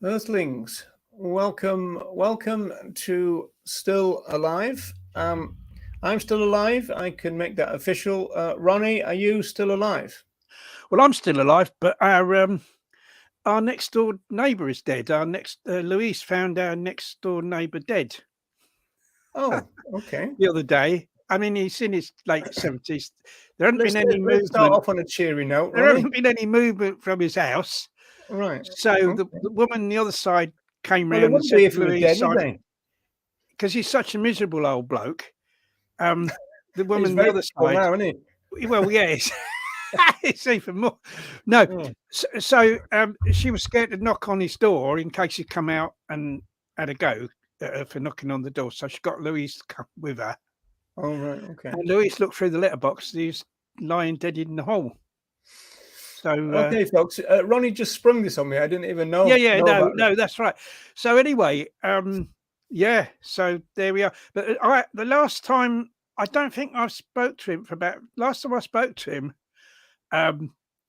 Earthlings, welcome to Still Alive. I'm still alive. I can make that official. Ronnie, are you still alive? Well, I'm still alive, but our next door neighbour is dead. Our next Louise found our next door neighbour dead. Oh, okay. The other day. I mean, he's in his late 70s. There hasn't been any Let's start movement. off on a cheery note. There hasn't been any movement from his house. Right. So Okay. the woman on the other side came Well, it round and wouldn't said be if to he was Louise, dead, would they? because he's such a miserable old bloke. The He's woman on very the other cool side. now, isn't he? Well, yes. It's even more. No, Oh. so she was scared to knock on his door in case he'd come out and had a go for knocking on the door. So she got Louise to come with her. Oh, right. Okay. And Louise looked through the letterbox. He was lying dead in the hole. So okay, folks. Ronnie just sprung this on me. I didn't even know. No, that's right. So anyway, yeah. So there we are. But the last time I don't think I spoke to him last time I spoke to him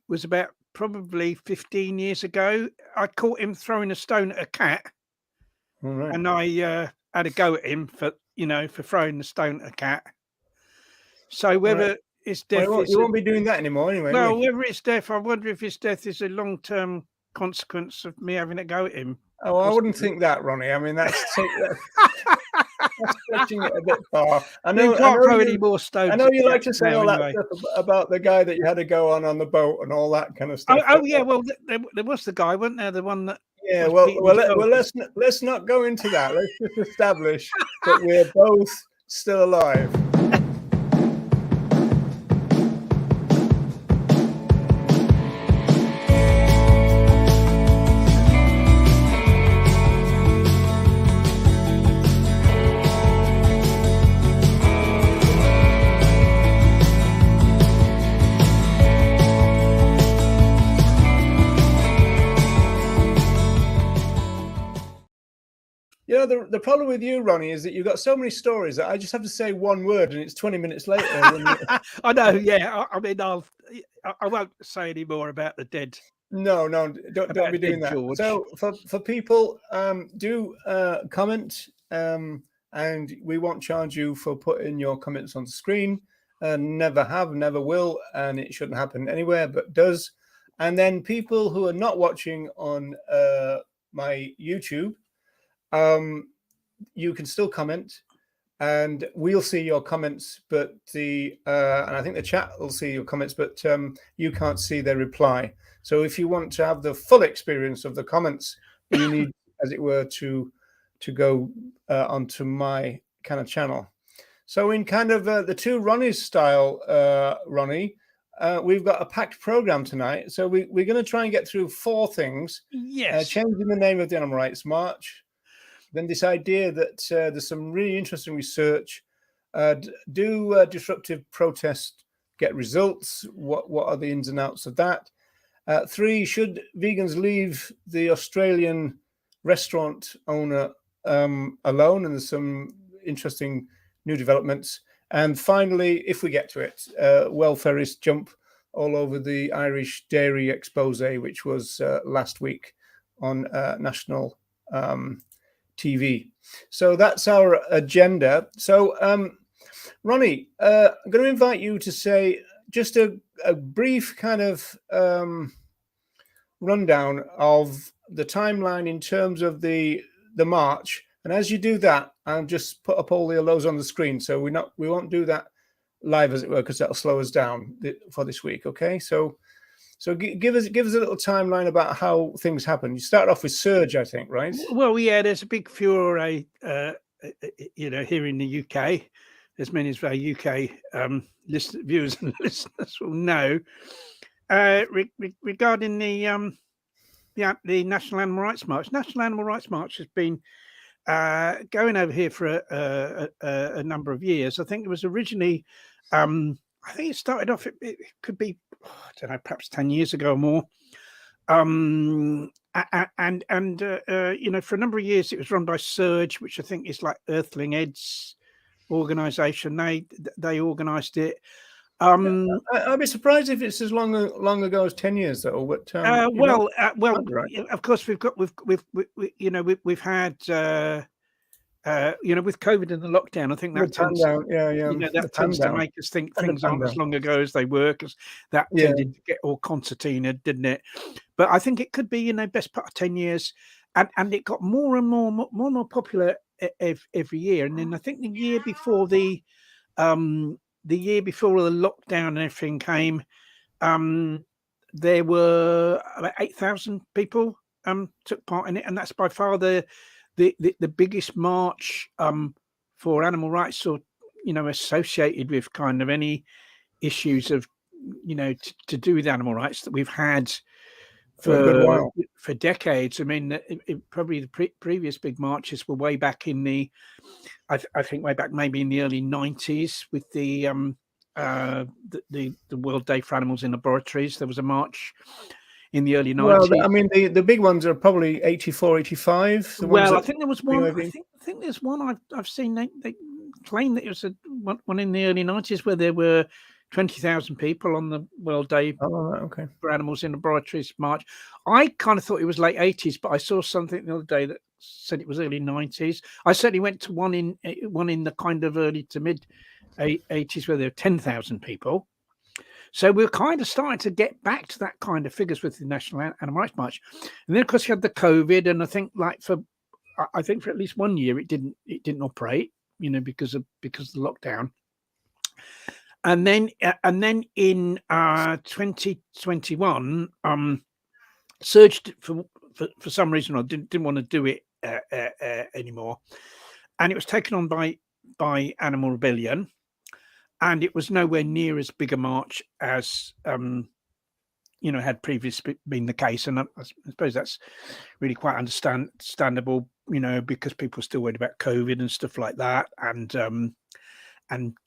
was about probably 15 years ago. I caught him throwing a stone at a cat. All right. And I had a go at him for throwing the stone at a cat. So whether his death you won't be doing that anymore anyway. Well, whether his death, I wonder if his death is a long-term consequence of me having a go at him. Oh, I wouldn't think that, Ronnie. I mean, that's stretching it a bit far. I know. You can't throw any more stones. I know you like to say all that anyway. stuff about the guy that you had to go on the boat and all that kind of stuff. Oh yeah. Well, there was the guy, wasn't there? The one that. Yeah. Well, let's not go into that. Let's just establish that we're both still alive. You know, the problem with you, Ronnie, is that you've got so many stories that I just have to say one word and it's 20 minutes later. I know, yeah. I mean, I won't say any more about the dead. No, don't be doing that. George. So for people, do comment, and we won't charge you for putting your comments on the screen. Never have, never will, and it shouldn't happen anywhere, but does. And then people who are not watching on my YouTube, you can still comment and we'll see your comments, but and I think the chat will see your comments, but you can't see their reply. So if you want to have the full experience of the comments, you need, as it were, to go onto my kind of channel. So in kind of the two Ronnies style, Ronnie, we've got a packed program tonight. So we're going to try and get through 4 things. Yes. Changing the name of the Animal Rights March. Then this idea that there's some really interesting research. Do disruptive protest get results? What are the ins and outs of that? 3, should vegans leave the Australian restaurant owner alone? And there's some interesting new developments. And finally, if we get to it, Welfarists jump all over the Irish dairy exposé, which was last week on national TV. So that's our agenda. So, Ronnie, I'm going to invite you to say just a brief kind of rundown of the timeline in terms of the march. And as you do that, I'll just put up all the hellos on the screen. So we won't do that live, as it were, because that'll slow us down for this week. Okay, so give us a little timeline about how things happen. You start off with Surge, I think, right? Well, yeah, there's a big furore, here in the UK, as many of our UK viewers and listeners will know, regarding the National Animal Rights March. National Animal Rights March has been going over here for a number of years. I think it was originally, I think it started off, it could be, I don't know, perhaps 10 years ago or more. And for a number of years, it was run by Surge, which I think is like Earthling Ed's organization. They organized it. I'd be surprised if it's as long ago as 10 years, though. But well, right. of course we've had with COVID and the lockdown. I think that tends, that tends to make us think things aren't as long ago as they were, because that tended to get all concertinaed, didn't it? But I think it could be, best part of 10 years, and it got more and more popular every year. And then I think the year before the lockdown and everything came, there were about 8,000 people took part in it, and that's by far the biggest march for animal rights, or associated with kind of any issues of to do with animal rights that we've had for a good while, for decades. I mean, probably the previous big marches were way back in the I think way back maybe in the early 90s with the World Day for Animals in Laboratories. There was a march in the early 90s. Well, I mean, the big ones are probably 84, 85. Well, I think there was one. I think there's one I've seen. They claim that it was one in the early 90s where there were 20,000 people on the World Day for Animals in Laboratories march. I kind of thought it was late 80s, but I saw something the other day that said it was early 90s. I certainly went to one in the kind of early to mid 80s where there were 10,000 people. So we're kind of starting to get back to that kind of figures with the National Animal Rights March. And then of course you had the COVID, and I think for at least 1 year it didn't operate, because of the lockdown. And then in 2021 surged for some reason. I didn't want to do it anymore, and it was taken on by Animal Rebellion. And it was nowhere near as big a march as had previously been the case. And I suppose that's really quite understandable, because people are still worried about COVID and stuff like that, and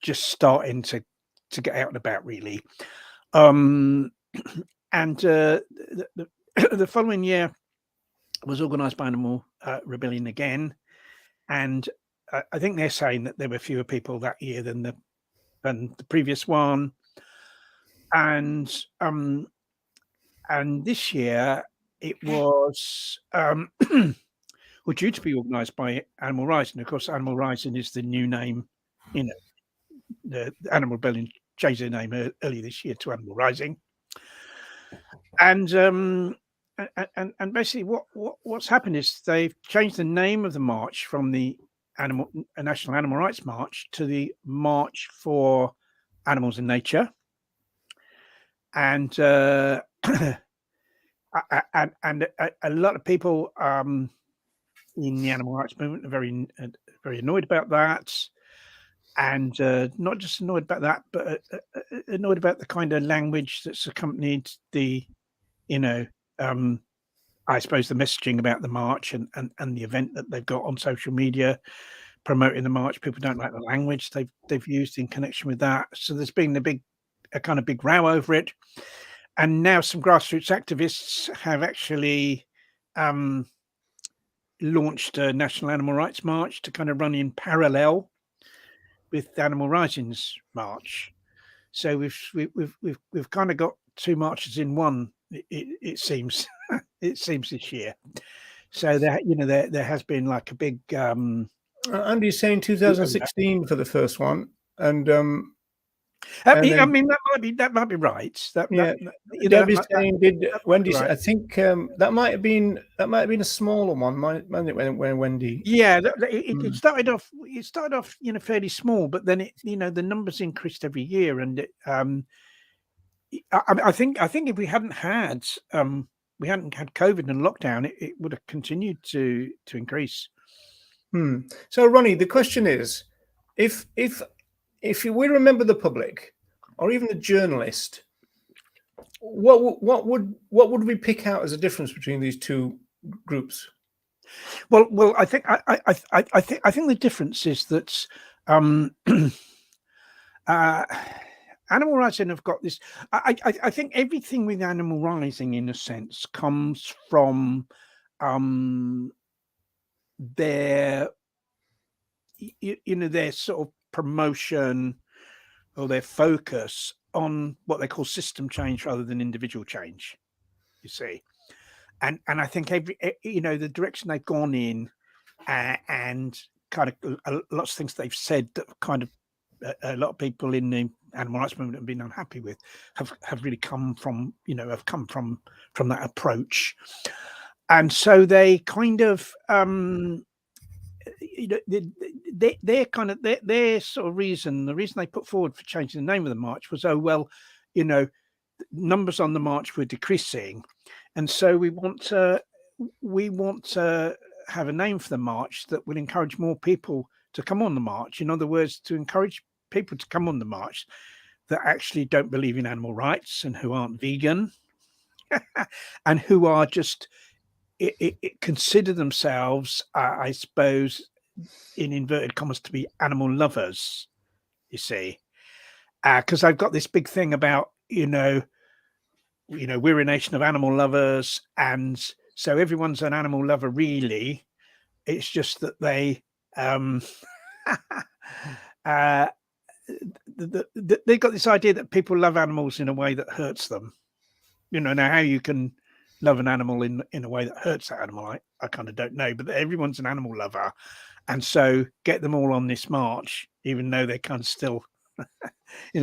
just starting to get out and about, really. And the following year was organised by Animal Rebellion again, and I think they're saying that there were fewer people that year than the previous one, and this year it was due to be organised by Animal Rising. Of course, Animal Rising is the new name. The Animal Rebellion changed their name earlier this year to Animal Rising, and basically what's happened is they've changed the name of the march from the National Animal Rights March to the March for Animals in Nature, and a lot of people in the animal rights movement are very annoyed about that, and not just annoyed about that, but annoyed about the kind of language that's accompanied the, I suppose, the messaging about the march and the event that they've got on social media promoting the march. People don't like the language they've used in connection with that. So there's been a kind of big row over it. And now some grassroots activists have actually launched a National Animal Rights March to kind of run in parallel with Animal Rising's march. So we've kind of got two marches in one. It seems it seems this year. So that there has been like a big. Andy's saying 2016 for the first one, and I mean that might be right. Debbie's saying Wendy? Right. I think that might have been a smaller one, mightn't it? When Wendy, it started off fairly small, but then the numbers increased every year, and I think if we hadn't had COVID and lockdown, it would have continued to increase. So Ronnie, the question is, if we remember the public or even the journalist, what would we pick out as a difference between these two groups? Well, I think the difference is that Animal Rising have got this. I think everything with Animal Rising, in a sense, comes from their sort of promotion or their focus on what they call system change rather than individual change. You see, and I think the direction they've gone in, and kind of lots of things they've said that kind of a lot of people in the animal rights movement have been unhappy with have really come from that approach. And so they kind of their sort of reason they put forward for changing the name of the march was, numbers on the march were decreasing, and so we want to have a name for the march that will encourage more people to come on the march. In other words, to encourage people to come on the march that actually don't believe in animal rights and who aren't vegan and who are just consider themselves, I suppose, in inverted commas, to be animal lovers. You see, because I've got this big thing about we're a nation of animal lovers, and so everyone's an animal lover, really. It's just that they they've got this idea that people love animals in a way that hurts them. Now how you can love an animal in a way that hurts that animal, I kind of don't know, but everyone's an animal lover, and so get them all on this march, even though they kind of still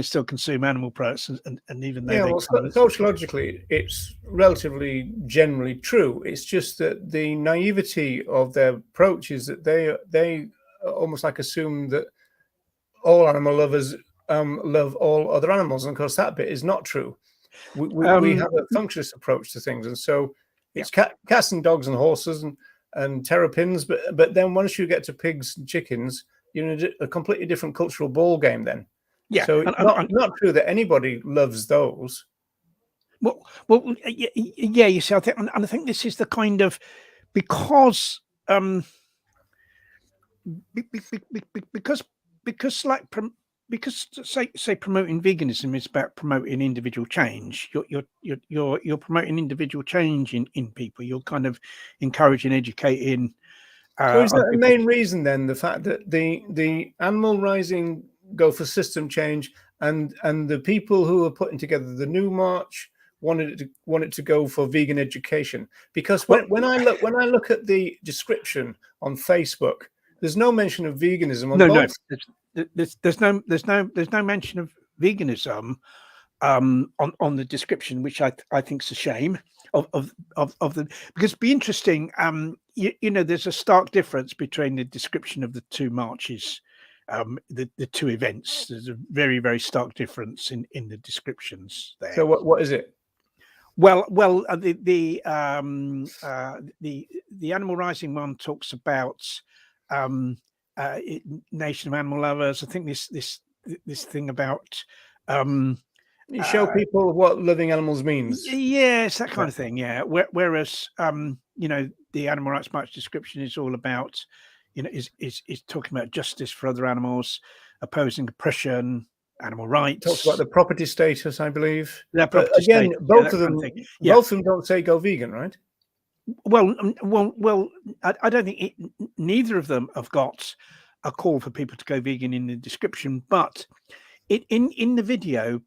still consume animal products, and even though sociologically it's relatively generally true. It's just that the naivety of their approach is that they almost like assume that all animal lovers love all other animals, and of course that bit is not true. We have a functionist approach to things, and so it's cats and dogs and horses and terrapins, but then once you get to pigs and chickens, you're in a completely different cultural ball game then. Yeah, so it's not true that anybody loves those. Well, yeah. You see, I think this is the kind of because say promoting veganism is about promoting individual change. You're promoting individual change in people. You're kind of encouraging, educating. So is that the main reason then, the fact that the animal rising go for system change, and the people who are putting together the new march wanted to go for vegan education? Because when I look at the description on Facebook, there's no mention of veganism. There's no mention of veganism on the description, which I think is a shame of the, because it'd be interesting. There's a stark difference between the description of the two marches, the two events. There's a very, very stark difference in the descriptions there. So what is it? Well, the animal rising one talks about nation of animal lovers. I think this thing about you show people what living animals means. Yes, that kind of thing. Yeah. Whereas the animal rights march description is all about is talking about justice for other animals, opposing oppression, animal rights. Talks about the property status, I believe. But again, both of them don't say go vegan, right? Well, I don't think neither of them have got a call for people to go vegan in the description, but in the video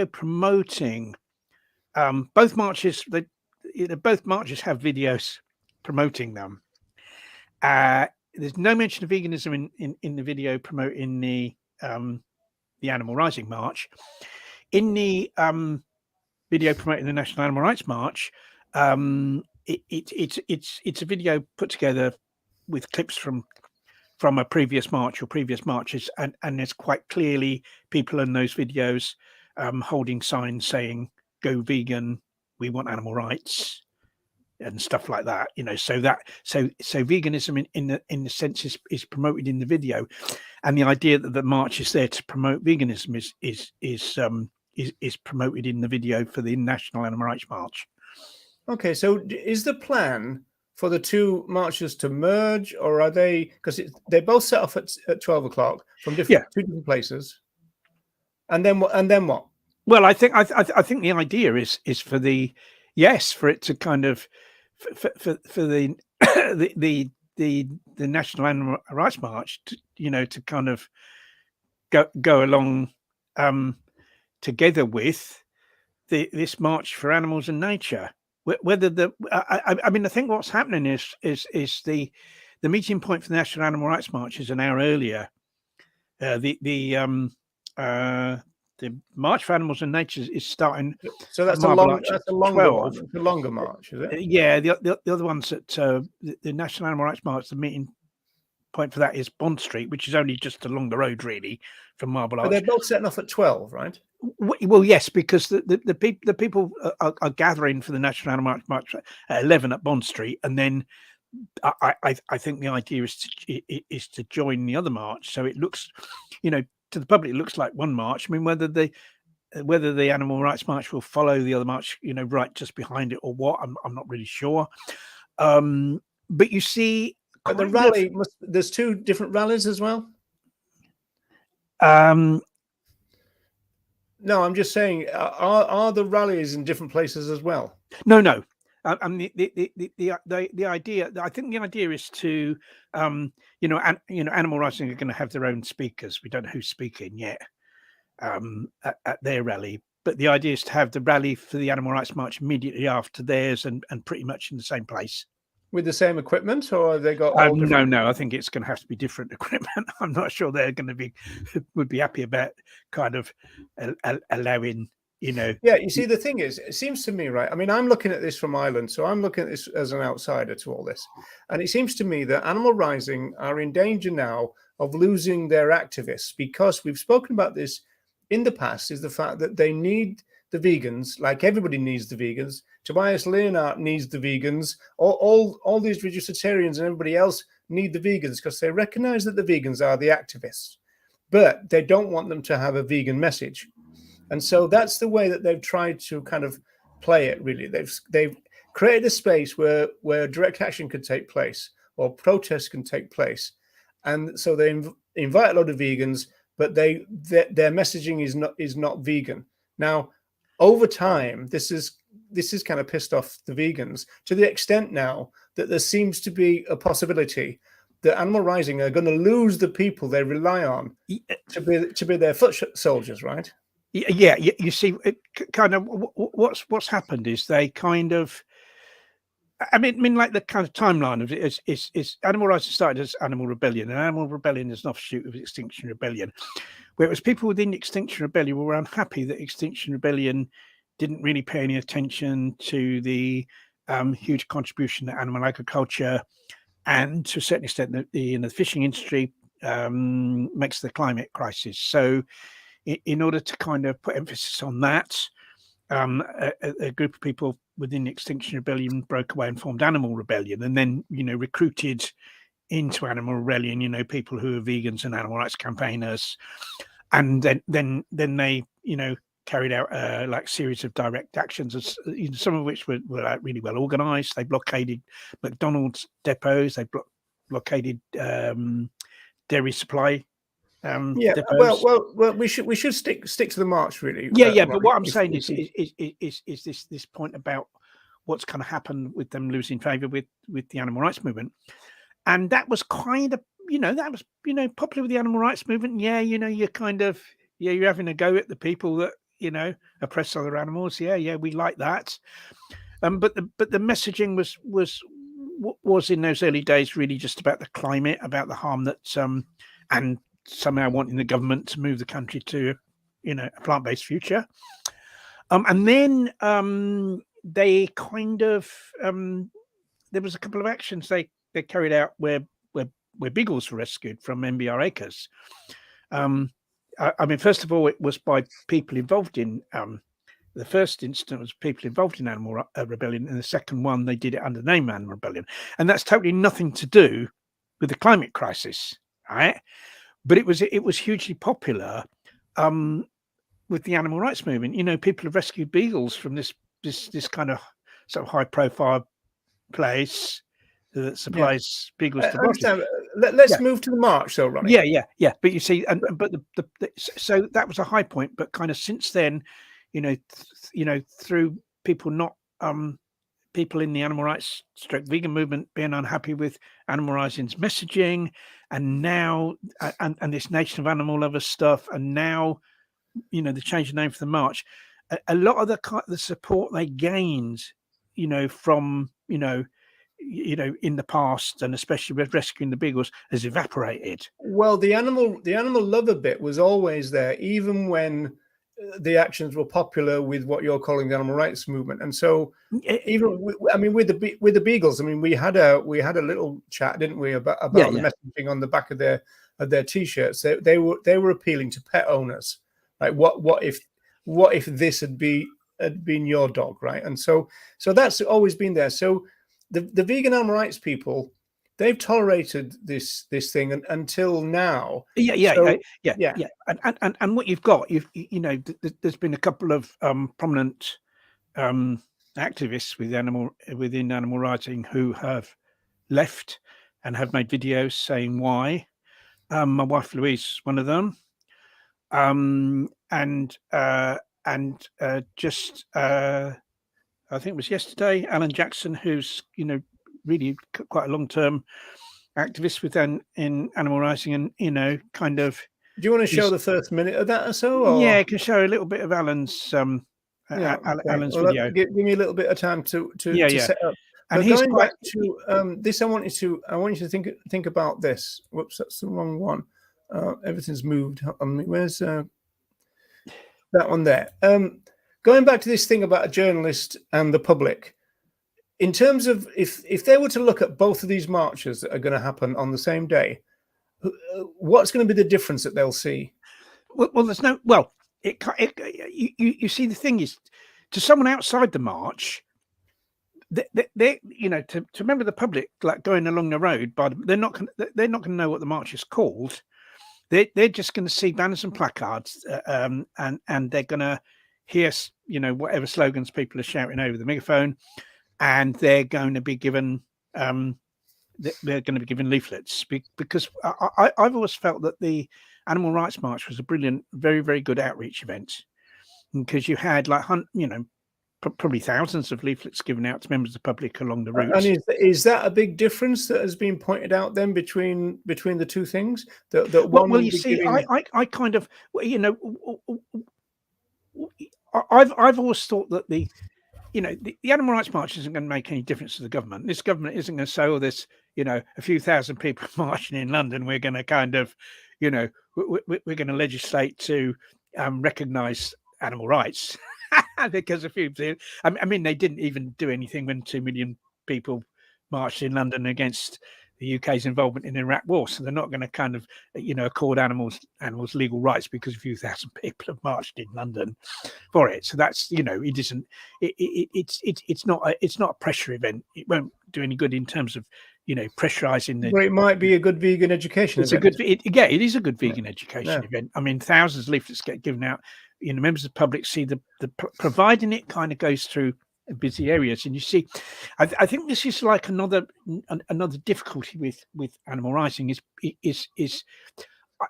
promoting both marches, both marches have videos promoting them. There's no mention of veganism in the video promoting the Animal Rising March. In the video promoting the National Animal Rights March, it's a video put together with clips from a previous march or previous marches, and there's quite clearly people in those videos holding signs saying "Go vegan, we want animal rights," and stuff like that. So veganism in the sense is promoted in the video, and the idea that the march is there to promote veganism is promoted in the video for the National Animal Rights March. Okay, so is the plan for the two marches to merge, or are they, because they both set off at 12 o'clock from two different places, and then what? Well, I think the idea is for it to kind of for the the National Animal Rights March to kind of go along together with this March for Animals and Nature. Whether I mean, I think what's happening is the meeting point for the National Animal Rights March is an hour earlier. The March for Animals and Nature is starting. So that's at a Marble longer Arch at one. 12. It's a longer march, is it? Yeah, the other ones at the National Animal Rights March, the meeting point for that is Bond Street, which is only just along the road, really, from Marble Arch. But they're both setting off at 12, right? Well, yes, because the people are gathering for the National Animal Rights March at 11 at Bond Street, and then I think the idea is to join the other march. So it looks, to the public, it looks like one march. I mean, whether the Animal Rights March will follow the other march, right just behind it or what, I'm not really sure. But you see, but the rally there's two different rallies as well. No, I'm just saying, are the rallies in different places as well? No. The idea, I think the idea is to, Animal Rights are going to have their own speakers. We don't know who's speaking yet at their rally, but the idea is to have the rally for the Animal Rights March immediately after theirs, and pretty much in the same place. With the same equipment, or have they got all different? No, I think it's going to have to be different equipment. I'm not sure they're going to would be happy about kind of allowing, Yeah, you see, the thing is, it seems to me, right? I mean, I'm looking at this from Ireland, so I'm looking at this as an outsider to all this. And it seems to me that Animal Rising are in danger now of losing their activists, because we've spoken about this in the past, is the fact that they need the vegans, like everybody needs the vegans. Tobias Leonhardt needs the vegans. All these reducitarians and everybody else need the vegans, because they recognize that the vegans are the activists, but they don't want them to have a vegan message. And so that's the way that they've tried to kind of play it, really. They've created a space where direct action can take place, or protests can take place. And so they invite a lot of vegans, but their messaging is not vegan. Now, over time, this is kind of pissed off the vegans, to the extent now that there seems to be a possibility that Animal Rising are going to lose the people they rely on to be their foot soldiers, right? Yeah, you see, kind of what's happened is they kind of, I mean, like the kind of timeline of it is Animal Rising started as Animal Rebellion, and Animal Rebellion is an offshoot of Extinction Rebellion, where it was people within Extinction Rebellion were unhappy that Extinction Rebellion didn't really pay any attention to the huge contribution that animal agriculture and, to a certain extent, the fishing industry makes to the climate crisis. So in order to kind of put emphasis on that, a group of people within the Extinction Rebellion broke away and formed Animal Rebellion, and then recruited into Animal Rebellion people who are vegans and animal rights campaigners, and then they carried out like series of direct actions, some of which were really well organized. They blockaded McDonald's depots, they blockaded dairy supply. Depots. Well, we should stick to the march, really. Yeah. But what I'm saying is this point about what's kind of happened with them losing favor with the animal rights movement, and that was kind of popular with the animal rights movement. Yeah, you're kind of you're having a go at the people that oppress other animals. Yeah, we like that. But the messaging was in those early days really just about the climate, about the harm that and somehow wanting the government to move the country to a plant-based future. And then they kind of there was a couple of actions they carried out where beagles were rescued from MBR acres. I mean, first of all, it was by people involved in the first instance was people involved in Animal Rebellion, and the second one they did it under the name Animal Rebellion, and that's totally nothing to do with the climate crisis, right? But it was hugely popular with the animal rights movement. People have rescued beagles from this kind of sort of high profile place that supplies beagles to bodies. Let's move to the march, though, Ronnie. Yeah. But you see, but so that was a high point. But kind of since then, through people not people in the animal rights vegan movement being unhappy with Animal Rising's messaging, and now and this Nation of Animal Lovers stuff, and now the change of name for the march, a lot of the support they gained, from in the past, and especially with rescuing the beagles, has evaporated. Well, the animal lover bit was always there, even when the actions were popular with what you're calling the animal rights movement. And so, even with the beagles, I mean, we had a little chat, didn't we, about the messaging on the back of their t-shirts. They were appealing to pet owners, like what if this had been your dog, right? And so that's always been there. So the vegan animal rights people, they've tolerated this thing until now. Yeah. And what you've got, there's been a couple of prominent activists within animal righting who have left and have made videos saying why. My wife Louise is one of them. Just I think it was yesterday, Alan Jackson, who's really quite a long-term activist in animal righting, and kind of. Do you want to show the first minute of that or so? Or? Yeah, I can show a little bit of Alan's Alan's video. Give me a little bit of time to set up. And going back to this, I want you to think about this. Whoops, that's the wrong one. Everything's moved on me. Where's that one there? Going back to this thing about a journalist and the public, in terms of if they were to look at both of these marches that are going to happen on the same day, what's going to be the difference that they'll see? Well, there's no. Well, you see, the thing is, to someone outside the march, they to remember the public, like going along the road, but they're not going to know what the march is called. They're just going to see banners and placards, and they're going to hear whatever slogans people are shouting over the megaphone, and they're going to be given leaflets, because I've always felt that the Animal Rights March was a brilliant, very, very good outreach event, because you had probably thousands of leaflets given out to members of the public along the route. And is that a big difference that has been pointed out then between the two things? Well, you see, I kind of, I've always thought that the Animal Rights March isn't going to make any difference to the government. This government isn't going to say, oh, there's a few thousand people marching in London, we're going to kind of, we're going to legislate to recognise animal rights. Because a few, I mean, they didn't even do anything when 2 million people marched in London against the UK's involvement in the Iraq War. So they're not going to kind of, accord animals legal rights because a few thousand people have marched in London for it. So that's, it isn't. It's not a pressure event. It won't do any good in terms of pressurizing the. Well, it might be a good vegan education event. It is a good vegan education event. I mean, thousands of leaflets get given out. Members of the public see the providing it kind of goes through busy areas, and you see, I think this is like another difficulty with animal righting is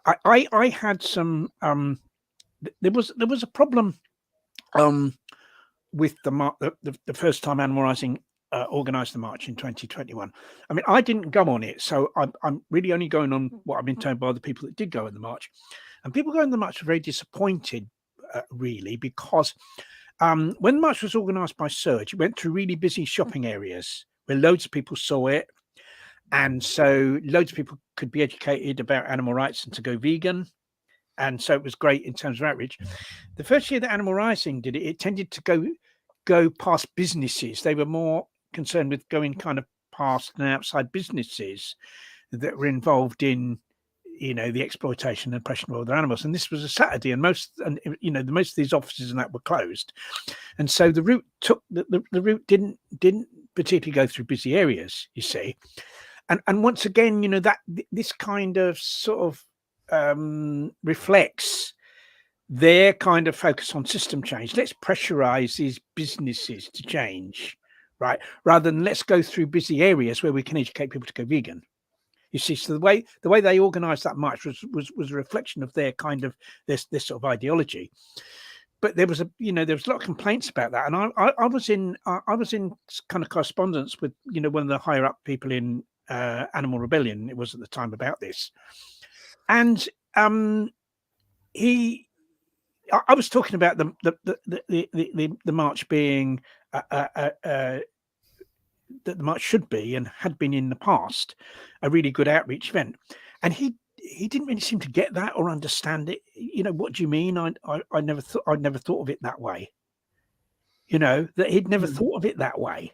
I had some there was a problem with the first time animal righting organised the march in 2021. I mean, I didn't go on it, so I'm really only going on what I've been told by the people that did go in the march, and people going in the march were very disappointed. Really, because when the march was organised by Surge, it went through really busy shopping areas where loads of people saw it, and so loads of people could be educated about animal rights and to go vegan, and so it was great in terms of outreach. The first year that Animal Righting did it, it tended to go past businesses. They were more concerned with going kind of past and outside businesses that were involved in the exploitation and oppression of other animals. And this was a Saturday, and most of these offices and that were closed. And so the route the route didn't particularly go through busy areas, you see. And once again, that this kind of sort of reflects their kind of focus on system change. Let's pressurize these businesses to change, right? Rather than let's go through busy areas where we can educate people to go vegan. You see, so the way they organised that march was a reflection of their kind of this sort of ideology. But there was a lot of complaints about that, and I was in kind of correspondence with one of the higher up people in Animal Rebellion. It was at the time about this, and he I was talking about the march being that the march should be and had been in the past a really good outreach event, and he didn't really seem to get that or understand it. What do you mean? I never thought of it that way. That he'd never thought of it that way,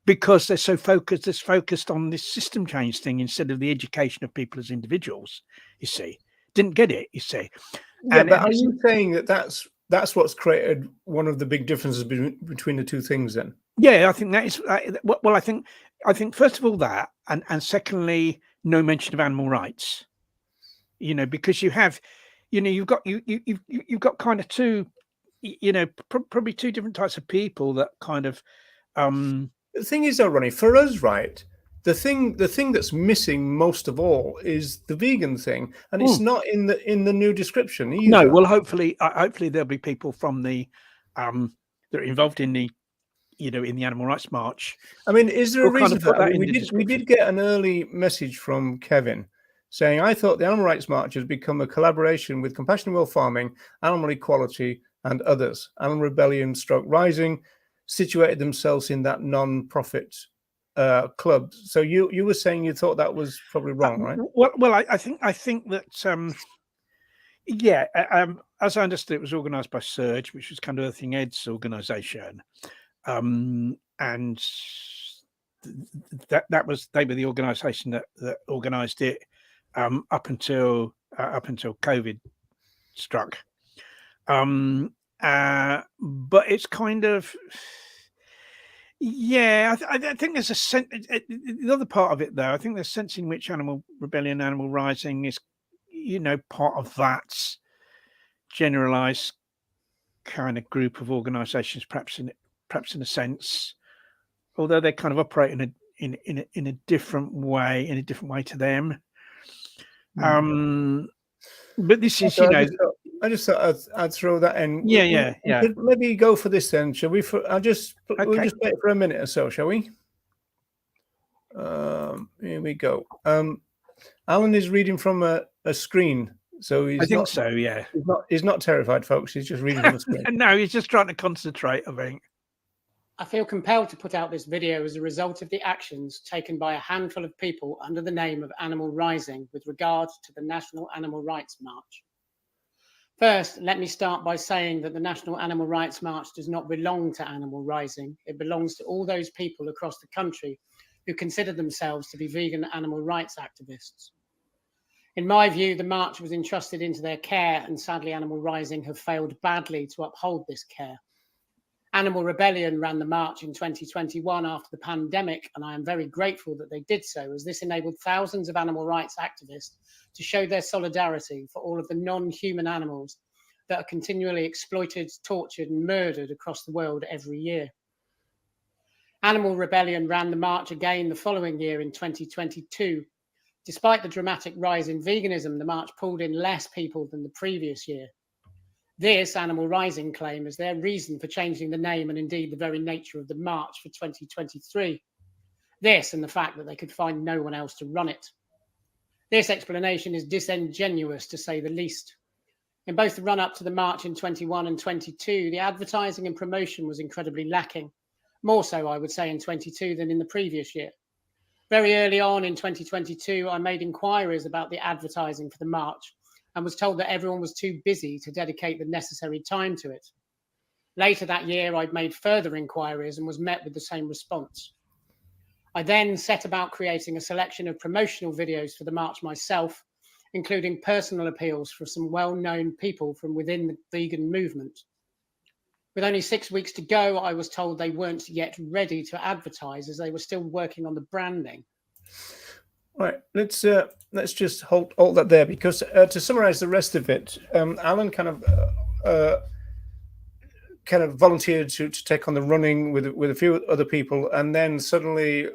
because they're so focused on this system change thing instead of the education of people as individuals. You see, didn't get it. You see. Yeah, but are you saying that that's what's created one of the big differences between the two things then? Yeah, I think that is. Well, I think first of all that, and secondly, no mention of animal rights. Because you have, you've got kind of two, probably two different types of people that kind of. The thing is, though, Ronnie, for us, right? The thing that's missing most of all is the vegan thing, and it's not in the new description either. No, well, hopefully there'll be people from the that are involved in the in the Animal Rights March. I mean, is there a reason for that? We did get an early message from Kevin saying, "I thought the Animal Rights March has become a collaboration with Compassion and World Farming, Animal Equality, and others. Animal Rebellion / Rising situated themselves in that non-profit club." So you were saying you thought that was probably wrong, right? Well, I think that as I understood, it was organised by Surge, which was kind of Earthing Ed's organisation, and they were the organisation that organised it up until COVID struck. But it's kind of. Yeah, I think there's a sense. The other part of it, though, I think there's a sense in which Animal Rebellion, Animal Rising is, part of that generalized kind of group of organisations, perhaps in a sense, although they kind of operate in a different way, to them. But this is, I just thought I'd throw that in. Yeah. Maybe go for this then, shall we? We'll just wait for a minute or so, shall we? Here we go. Alan is reading from a screen, so I think so. Yeah, he's not terrified, folks. He's just reading from a screen. No, he's just trying to concentrate, I think. I feel compelled to put out this video as a result of the actions taken by a handful of people under the name of Animal Rising with regard to the National Animal Rights March. First, let me start by saying that the National Animal Rights March does not belong to Animal Rising. It belongs to all those people across the country who consider themselves to be vegan animal rights activists. In my view, the march was entrusted into their care, and sadly Animal Rising have failed badly to uphold this care. Animal Rebellion ran the march in 2021 after the pandemic, and I am very grateful that they did so, as this enabled thousands of animal rights activists to show their solidarity for all of the non-human animals that are continually exploited, tortured, and murdered across the world every year. Animal Rebellion ran the march again the following year in 2022. Despite the dramatic rise in veganism, the march pulled in less people than the previous year. This Animal Rising claim is their reason for changing the name and indeed the very nature of the march for 2023. This and the fact that they could find no one else to run it. This explanation is disingenuous, to say the least. In both the run-up to the march in 21 and 22, the advertising and promotion was incredibly lacking. More so, I would say, in 22 than in the previous year. Very early on in 2022, I made inquiries about the advertising for the march and was told that everyone was too busy to dedicate the necessary time to it. Later that year, I'd made further inquiries and was met with the same response. I then set about creating a selection of promotional videos for the march myself, including personal appeals for some well-known people from within the vegan movement. With only 6 weeks to go, I was told they weren't yet ready to advertise, as they were still working on the branding. Right, let's just hold that there, because to summarize the rest of it, Alan kind of volunteered to take on the running with a few other people, and then suddenly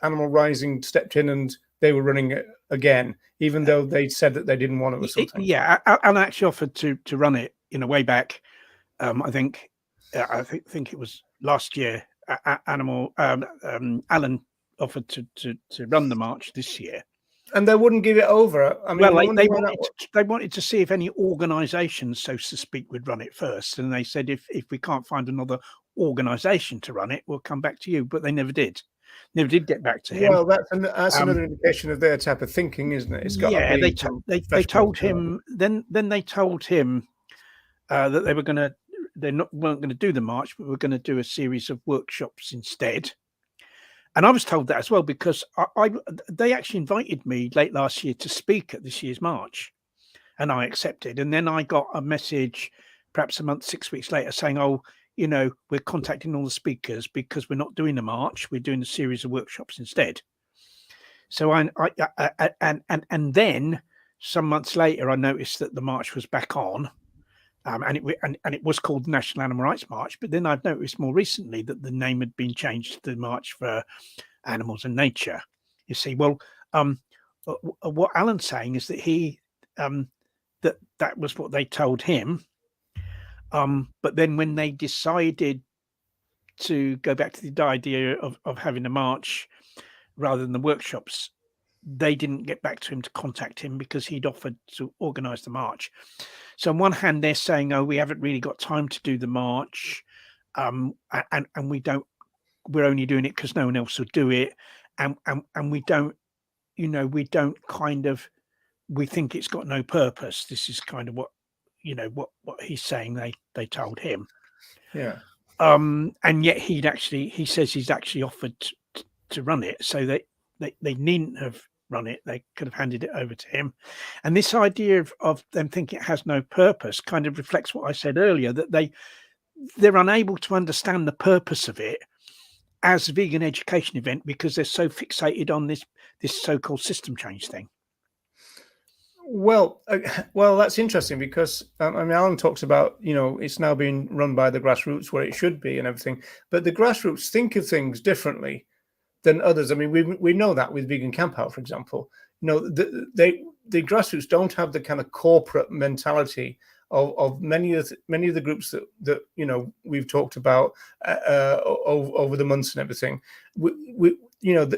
Animal Rising stepped in and they were running it again, even though they said that they didn't want it or something. Yeah, Alan actually offered to run it in a way back. I think it was last year. Alan offered to run the march this year, And they wouldn't give it over. I mean, Well, I wonder they why that they wanted to see if any organisation, so to speak, would run it first, and they said if we can't find another organisation to run it, we'll come back to you. But they never did. Never did get back to him. Well, that's Um, another indication of their type of thinking, isn't it? It's got to Yeah, be they told him. Then they told him that they were going to. Weren't going to do the march, but we're going to do a series of workshops instead. And I was told that as well, because they actually invited me late last year to speak at this year's march, and I accepted. And then I got a message, perhaps a month, 6 weeks later, saying, "Oh, you know, we're contacting all the speakers because we're not doing the march; we're doing a series of workshops instead." So and then some months later, I noticed that the march was back on. And it was called the National Animal Rights March, but then I've noticed more recently that the name had been changed to the March for Animals and Nature. You see, well, what Alan's saying is that he that was what they told him, but then when they decided to go back to the idea of having a march rather than the workshops, they didn't get back to him to contact him because he'd offered to organise the march. So on one hand, they're saying, "Oh, we haven't really got time to do the march, and we're only doing it because no one else will do it, and we don't, you know, we think it's got no purpose." This is kind of what what he's saying. They told him, Yeah. And yet he says he's actually offered to run it, so they needn't have run it. They could have handed it over to him. And this idea of them thinking it has no purpose kind of reflects what I said earlier, that they're unable to understand the purpose of it as a vegan education event because they're so fixated on this so-called system change thing. Well, that's interesting because I mean, Alan talks about, it's now being run by the grassroots where it should be and everything, but the grassroots think of things differently than others. I mean, we know that with Vegan Camp Out, for example, the grassroots don't have the kind of corporate mentality of many of the groups that we've talked about over the months and everything.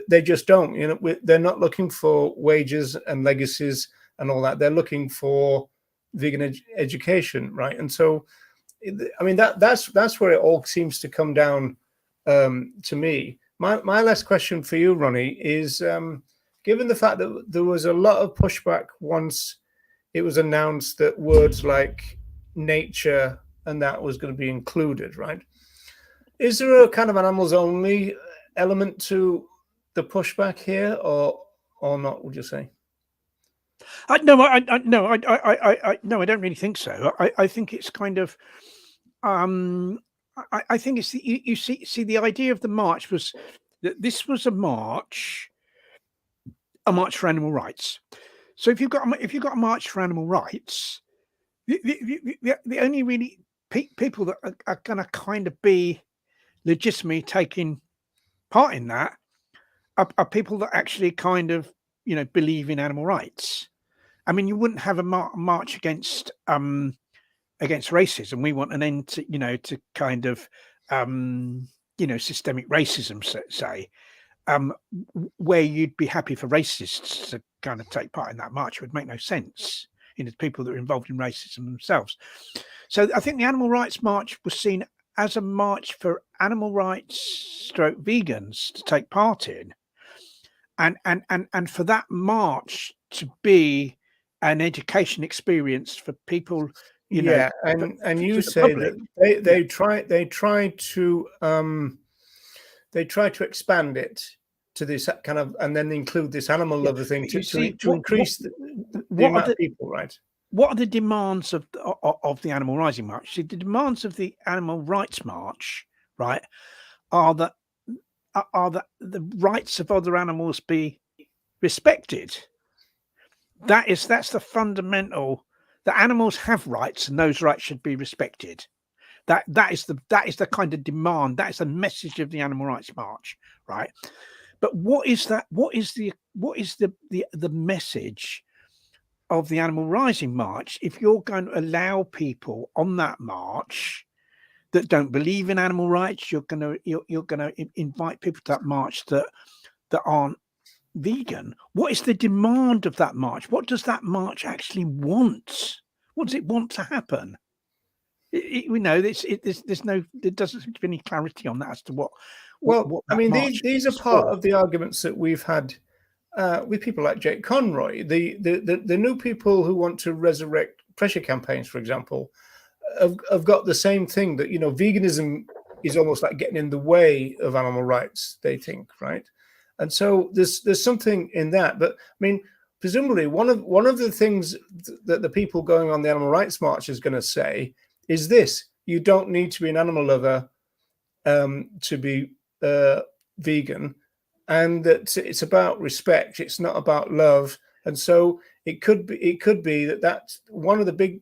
They just don't. They're not looking for wages and legacies and all that. They're looking for vegan education, right? And so, I mean, that's where it all seems to come down to me. My last question for you, Ronnie, is given the fact that there was a lot of pushback once it was announced that words like nature and that was going to be included, right? Is there a kind of animals only element to the pushback here, or not? Would you say? No, I don't really think so. I think it's kind of, I think it's you see the idea of the march was that this was a march for animal rights. So if you've got a march for animal rights, the only really people that are going to kind of be legitimately taking part in that are people that actually kind of believe in animal rights. I mean, you wouldn't have a march against racism. We want an end to to kind of systemic racism, say, where you'd be happy for racists to kind of take part in that march. It would make no sense. People that are involved in racism themselves. So I think the Animal Rights March was seen as a march for animal rights / vegans to take part in, and for that march to be an education experience for people. And you say that they try to expand it to this kind of, and then include this animal lover thing to increase the amount of people, right? What are the demands of the Animal Rising March? See, the demands of the Animal Rights March, right, are that the rights of other animals be respected. That's the fundamental. The animals have rights, and those rights should be respected. That is the kind of demand. That is the message of the Animal Rights March, right? But what is that? What is the message of the Animal Rising March if you're going to allow people on that march that don't believe in animal rights? You're going to invite people to that march that aren't vegan, what is the demand of that march? What does that march actually want? What does it want to happen? We know there doesn't seem to be any clarity on that as to what I mean, march these are is part for. of the arguments that we've had with people like Jake Conroy. The new people who want to resurrect pressure campaigns, for example, have got the same thing, that, you know, veganism is almost like getting in the way of animal rights, they think, right? And so there's something in that. But I mean, presumably one of the things that the people going on the animal rights march is going to say is this: you don't need to be an animal lover to be vegan, and that it's about respect, it's not about love. And so it could be that that's one of the big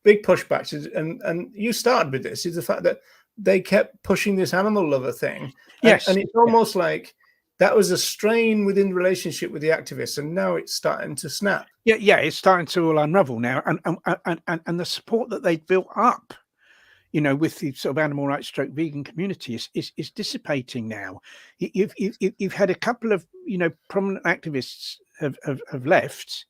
pushbacks is, and you started with this, is the fact that they kept pushing this animal lover thing. Yes. And it's almost like that was a strain within the relationship with the activists, and now it's starting to snap. Yeah, it's starting to all unravel now, and the support that they built up, you know, with the sort of animal rights stroke vegan community is dissipating now. You've had a couple of, you know, prominent activists have left.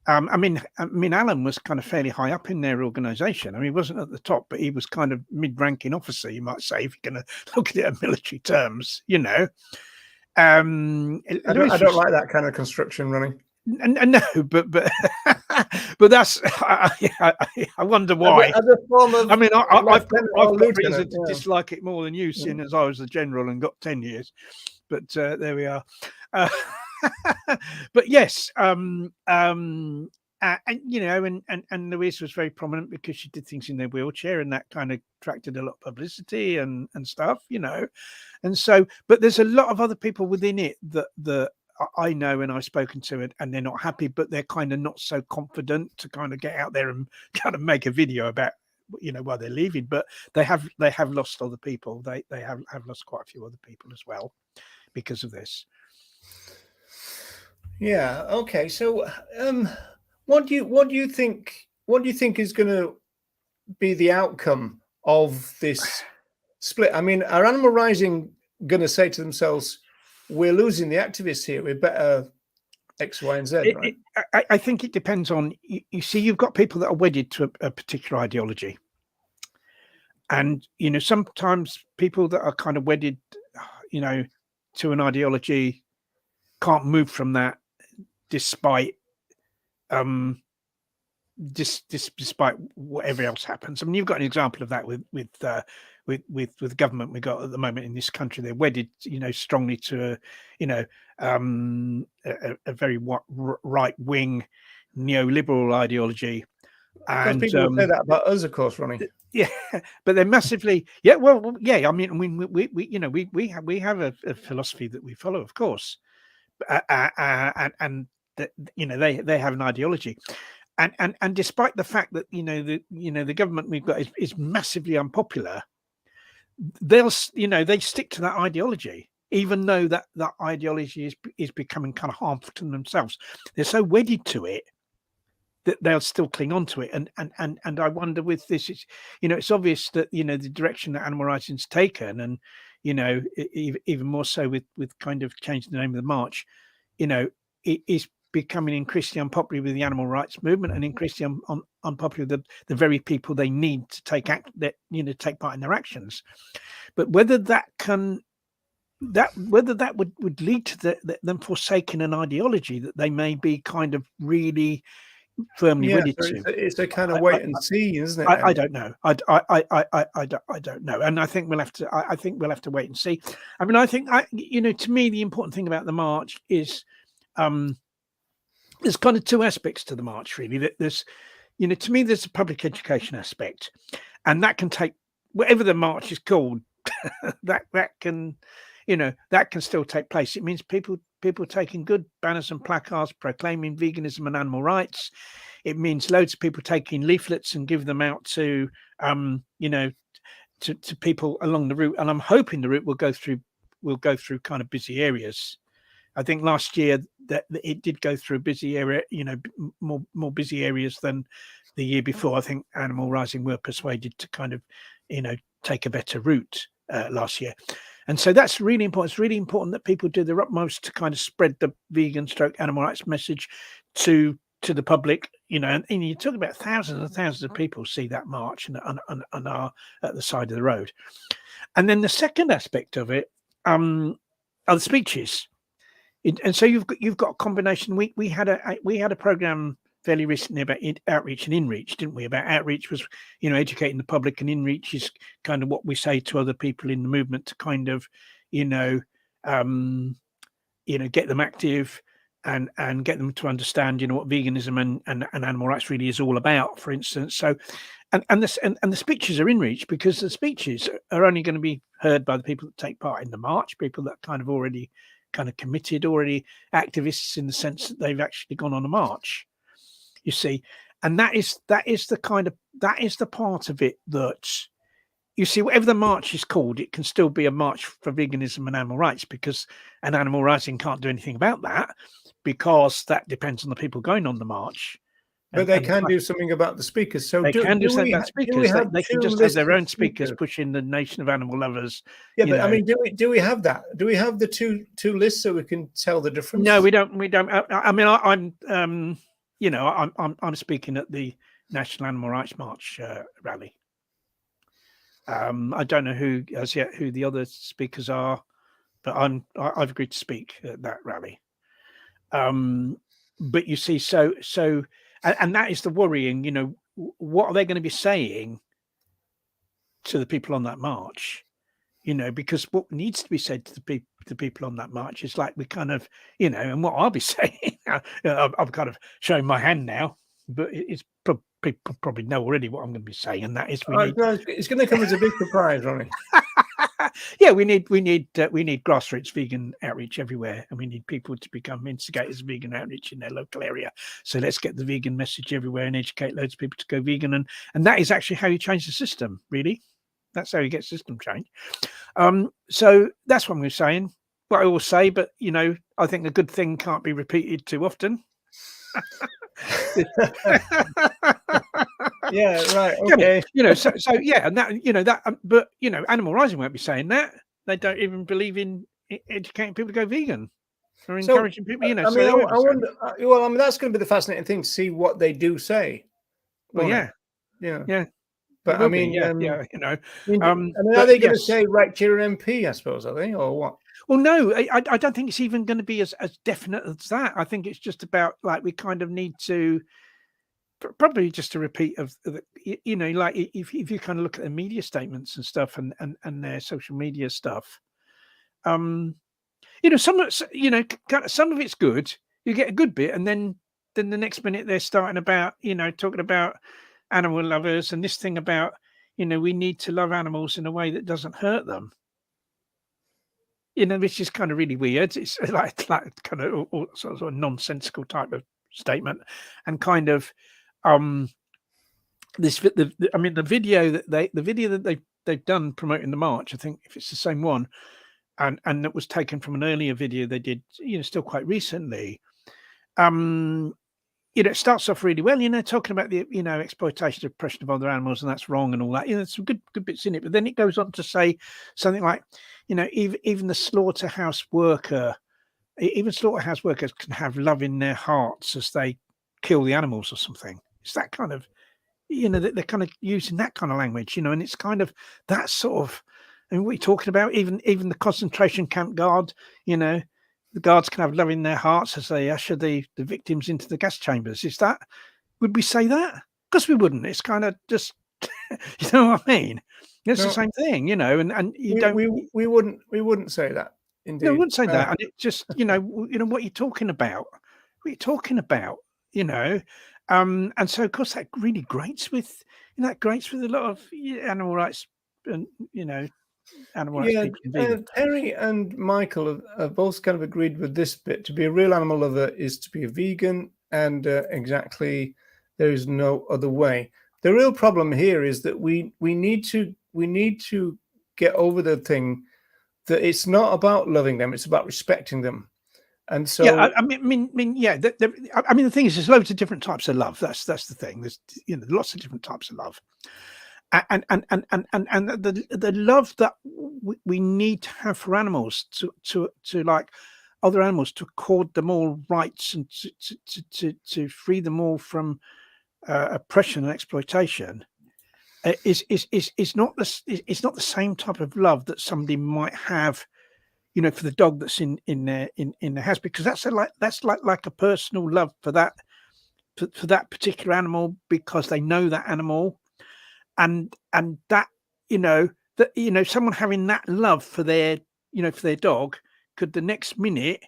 I mean, Alan was kind of fairly high up in their organisation. I mean, he wasn't at the top, but he was kind of mid-ranking officer, you might say, if you're going to look at it in military terms, you know. I don't like that kind of construction, Ronnie. No, but that's I wonder why. As a form of, I mean, I've got reason to yeah. dislike it more than you, seeing as I was a general and got 10 years. But there we are. But yes, and you know, and Louise was very prominent because she did things in their wheelchair, and that kind of attracted a lot of publicity and stuff, you know. And so, but there's a lot of other people within it that I know and I've spoken to it, and they're not happy, but they're kind of not so confident to kind of get out there and kind of make a video about, you know, why they're leaving. But they have lost other people. They have lost quite a few other people as well because of this. Yeah. Okay. So, what do you think is going to be the outcome of this split? I mean, are Animal Rising going to say to themselves, "We're losing the activists here. We better X, Y, and Z"? Right? I think it depends on. You see, you've got people that are wedded to a particular ideology, and you know, sometimes people that are kind of wedded, you know, to an ideology can't move from that, despite despite whatever else happens. I mean, you've got an example of that with the government we got at the moment in this country. They're wedded, you know, strongly to a very right wing neoliberal ideology. And people say that about us, of course, Ronnie. Yeah, but they're massively. Yeah, well, yeah. I mean, we you know, we have a philosophy that we follow, of course, and that, you know, they have an ideology, and despite the fact that the government we've got is massively unpopular, they stick to that ideology, even though that ideology is becoming kind of harmful to themselves. They're so wedded to it that they'll still cling on to it. And I wonder with this, it's, you know, it's obvious that, you know, the direction that animal rights is taken, and, you know, even more so with kind of changing the name of the march, you know, it is becoming increasingly unpopular with the animal rights movement, and increasingly unpopular with the very people they need to take part in their actions. But whether that would lead to them forsaking an ideology that they may be kind of really firmly wedded to. It's a kind of wait and see, isn't it? I don't know. I don't know, and I think we'll have to wait and see. I mean, I think to me, the important thing about the march is there's kind of two aspects to the march, really. That there's, to me, there's a public education aspect, and that can take whatever the march is called. that can still take place. It means people taking good banners and placards proclaiming veganism and animal rights. It means loads of people taking leaflets and give them out to to people along the route. And I'm hoping the route will go through kind of busy areas. I think last year that it did go through a busy area, more busy areas than the year before. I think Animal Rising were persuaded to kind of, take a better route last year. And so that's really important. It's really important that people do their utmost to kind of spread the vegan stroke animal rights message to the public, and you talk about thousands and thousands of people see that march and are at the side of the road. And then the second aspect of it are the speeches. And so you've got a combination. We had a program fairly recently about outreach and inreach, didn't we? About outreach was, educating the public, and inreach is kind of what we say to other people in the movement to kind of, get them active and get them to understand, what veganism and animal rights really is all about, for instance. So, and the speeches are inreach, because the speeches are only going to be heard by the people that take part in the march, people that kind of already kind of committed, already activists in the sense that they've actually gone on a march. You see, and that is the part of it that, you see, whatever the march is called, it can still be a march for veganism and animal rights, because an animal rising can't do anything about that, because that depends on the people going on the march. But they can do something about the speakers. So they can do something about speakers. They can just have their own speakers pushing the Nation of Animal Lovers. Yeah, but I mean, do we have that? Do we have the two lists so we can tell the difference? No, we don't. I mean, I'm speaking at the National Animal Rights March rally. I don't know who the other speakers are, but I've agreed to speak at that rally. But you see, so and that is the worrying. What are they going to be saying to the people on that march? Because what needs to be said to the people on that march is like, we kind of, and what I'll be saying. I'm kind of showing my hand now, but it's people probably know already what I'm going to be saying, and that is it's going to come as a big surprise, Ronnie. Yeah, we need grassroots vegan outreach everywhere, and we need people to become instigators of vegan outreach in their local area. So let's get the vegan message everywhere and educate loads of people to go vegan, and that is actually how you change the system. Really, that's how you get system change. So that's what I'm saying. What I always say, but I think a good thing can't be repeated too often. Yeah, right. Okay. So yeah, and that but Animal Rising won't be saying that. They don't even believe in educating people to go vegan or encouraging people. I wonder. Well, I mean, that's going to be the fascinating thing to see what they do say. Well, yeah. But I mean, are they going to say right to your MP? I suppose, are they, or what? Well, no, I don't think it's even going to be as definite as that. I think it's just about, like, we kind of need to probably just a repeat of the, like if you kind of look at the media statements and stuff and their social media stuff, some of it's good. You get a good bit, and then the next minute they're starting about, talking about animal lovers and this thing about, we need to love animals in a way that doesn't hurt them. Which is kind of really weird. It's like kind of all sort of nonsensical type of statement, and kind of the video that they've done promoting the march. I think if it's the same one, and that was taken from an earlier video they did, still quite recently. It starts off really well, talking about the exploitation, oppression of other animals, and that's wrong and all that. There's some good bits in it, but then it goes on to say something like, even the slaughterhouse worker, even slaughterhouse workers can have love in their hearts as they kill the animals or something. It's that kind of, they're kind of using that kind of language, and it's kind of that sort of, what are you talking about? Even the concentration camp guard, the guards can have love in their hearts as they usher the victims into the gas chambers. Would we say that? Of course we wouldn't. It's kind of just, you know what I mean? It's the same thing, and we wouldn't say that. Indeed. No, we wouldn't say that. And it just, what are you talking about? What are you talking about? And so of course that really grates with, a lot of animal rights and, animal rights people. Terry and Michael have both kind of agreed with this bit. To be a real animal lover is to be a vegan, and exactly, there is no other way. The real problem here is that we need to get over the thing that it's not about loving them; it's about respecting them. And so, yeah, I mean, the thing is, there's loads of different types of love. That's the thing. There's lots of different types of love. the love that we need to have for animals to like other animals, to accord them all rights and to free them all from oppression and exploitation, is not the same type of love that somebody might have, you know, for the dog that's in the house, because that's like a personal love for that particular animal, because they know that animal, and that, you know, someone having that love for their, you know, for their dog could the next minute,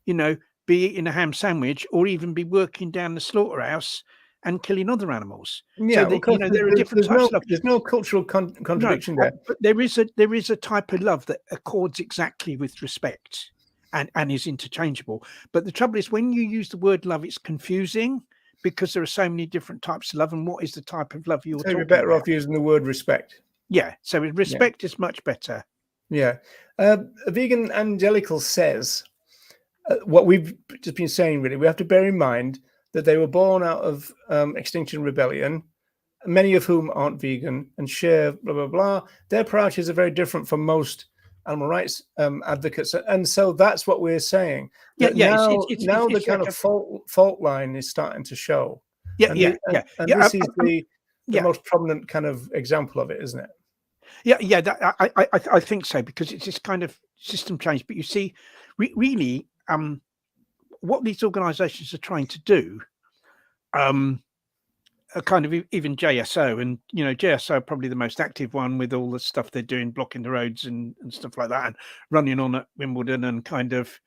you know, be eating a ham sandwich or even be working down the slaughterhouse and killing other animals. Yeah, So that, you know, there are different types of love. There's no cultural contradiction there. But there is a type of love that accords exactly with respect and is interchangeable. But the trouble is, when you use the word love, it's confusing, because there are so many different types of love, and what is the type of love you're talking about? You're better off using the word respect. Yeah, so respect is much better. Yeah. A vegan Angelical says what we've just been saying, really. We have to bear in mind that they were born out of Extinction Rebellion, many of whom aren't vegan and share blah, blah, blah. Their priorities are very different from most animal rights advocates. And so that's what we're saying. Now the kind of fault line is starting to show. This is the most prominent kind of example of it, isn't it? I think so, because it's this kind of system change. But you see, really, what these organisations are trying to do, are kind of, even JSO, and you know, JSO are probably the most active one with all the stuff they're doing, blocking the roads and stuff like that, and running on at Wimbledon and kind of,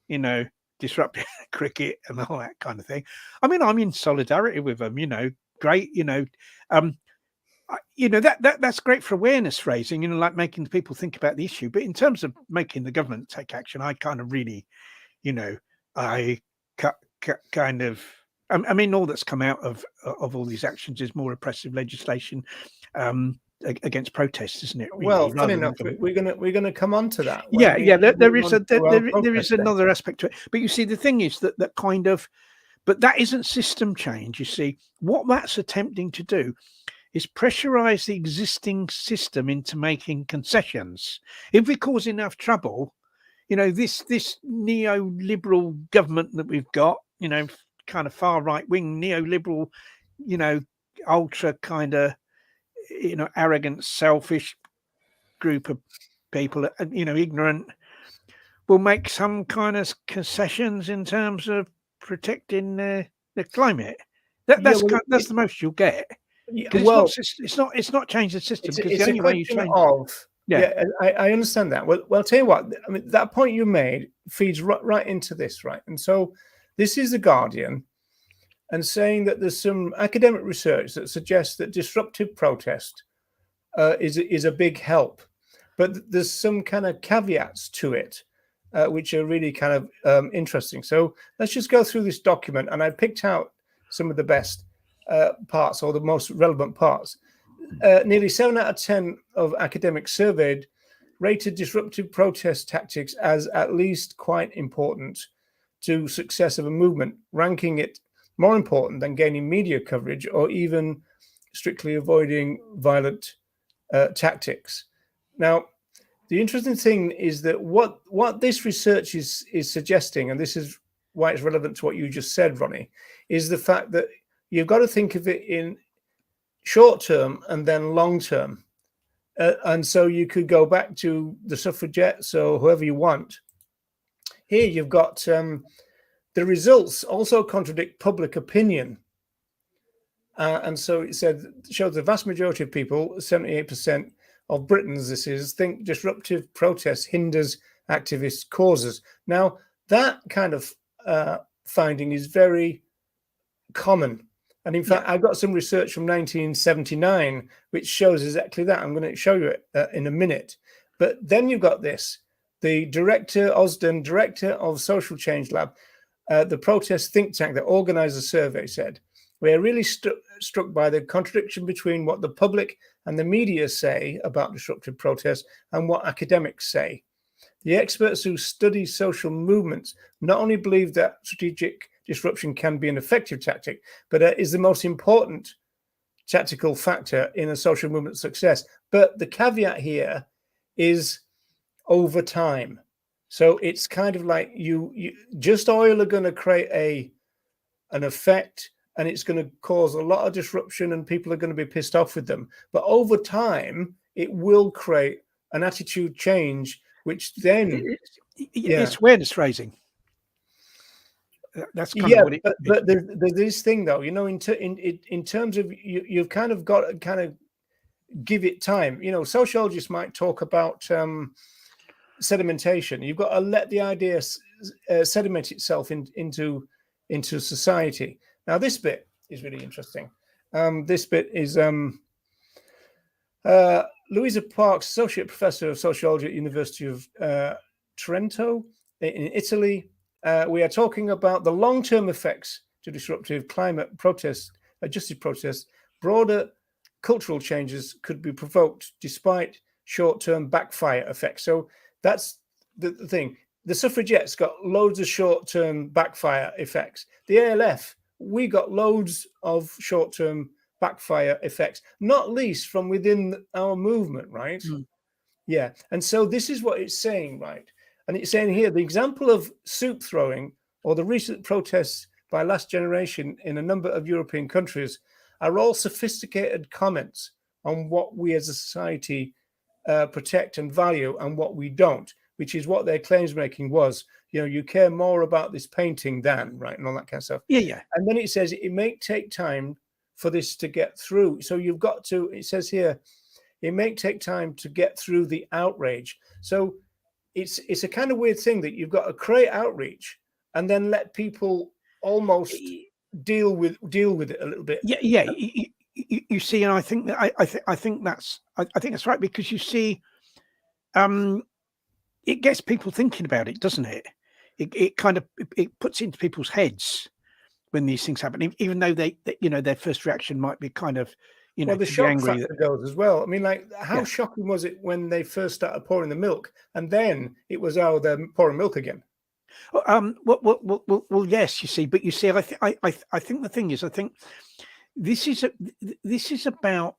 you know, disrupting cricket and all that kind of thing. I mean, I'm in solidarity with them. You know, great. You know, that's great for awareness raising. You know, like making people think about the issue. But in terms of making the government take action, I kind of really, you know, I kind of. I mean, all that's come out of all these actions is more oppressive legislation against protests, isn't it? Really, well, funny enough, we're gonna come on to that. There is another aspect to it. But you see, the thing is that kind of, but that isn't system change. You see, what that's attempting to do is pressurize the existing system into making concessions. If we cause enough trouble, you know, this neoliberal government that we've got, you know, kind of far right wing neoliberal, you know, ultra kind of, you know, arrogant, selfish group of people, you know, ignorant, will make some kind of concessions in terms of protecting the climate. That's the most you'll get. It's not changing the system, because the only way you change. I understand that. Well, I'll tell you what. I mean, that point you made feeds right into this, right? And so, this is The Guardian, and saying that there's some academic research that suggests that disruptive protest is a big help, but there's some kind of caveats to it, which are really kind of interesting. So let's just go through this document, and I picked out some of the best parts, or the most relevant parts. Nearly 7 out of 10 of academics surveyed rated disruptive protest tactics as at least quite important to success of a movement, ranking it more important than gaining media coverage or even strictly avoiding violent tactics. Now, the interesting thing is that what this research is suggesting, and this is why it's relevant to what you just said, Ronnie, is the fact that you've got to think of it in short term and then long term. And so you could go back to the suffragettes or whoever you want. Here you've got the results also contradict public opinion. And so it shows the vast majority of people, 78% of Britons, think disruptive protest hinders activist causes. Now, that kind of finding is very common. And in fact, I've got some research from 1979, which shows exactly that. I'm going to show you it in a minute. But then you've got this. The director, Osden, director of Social Change Lab, the protest think tank that organized the survey, said, "We're really struck by the contradiction between what the public and the media say about disruptive protests and what academics say. The experts who study social movements not only believe that strategic disruption can be an effective tactic, but is the most important tactical factor in a social movement success. But the caveat here is over time. So it's kind of like you just oil are going to create an effect, and it's going to cause a lot of disruption, and people are going to be pissed off with them. But over time, it will create an attitude change, which then it's awareness raising. That's kind of what it. But there's this thing though, you know, in terms of you've kind of got to kind of give it time. You know, sociologists might talk about sedimentation. You've got to let the idea sediment itself into society. Now, this bit is really interesting. This bit is Louisa Parks, Associate Professor of Sociology at University of Trento in Italy. We are talking about the long-term effects to disruptive climate protest, adjusted protest. Broader cultural changes could be provoked despite short-term backfire effects. So that's the thing. The suffragettes got loads of short-term backfire effects. The ALF, we got loads of short-term backfire effects, not least from within our movement, right? Yeah. And so this is what it's saying, right? And it's saying here, the example of soup throwing or the recent protests by Last Generation in a number of European countries are all sophisticated comments on what we as a society protect and value and what we don't, which is what their claims making was. You know, you care more about this painting than, right, and all that kind of stuff. Yeah. And then it says it may take time for this to get through. So you've got to, it says here, it may take time to get through the outrage. So it's a kind of weird thing that you've got to create outreach and then let people almost deal with it a little bit. Yeah. You see, and I think that I think that's right, because you see, it gets people thinking about it, doesn't it? It kind of it puts into people's heads when these things happen, even though they you know, their first reaction might be kind of, you know, well, the to be shock angry factor goes as well. I mean, like, how shocking was it when they first started pouring the milk, and then it was, oh, they're pouring milk again? Well, yes, you see, but you see, I think the thing is, I think this is about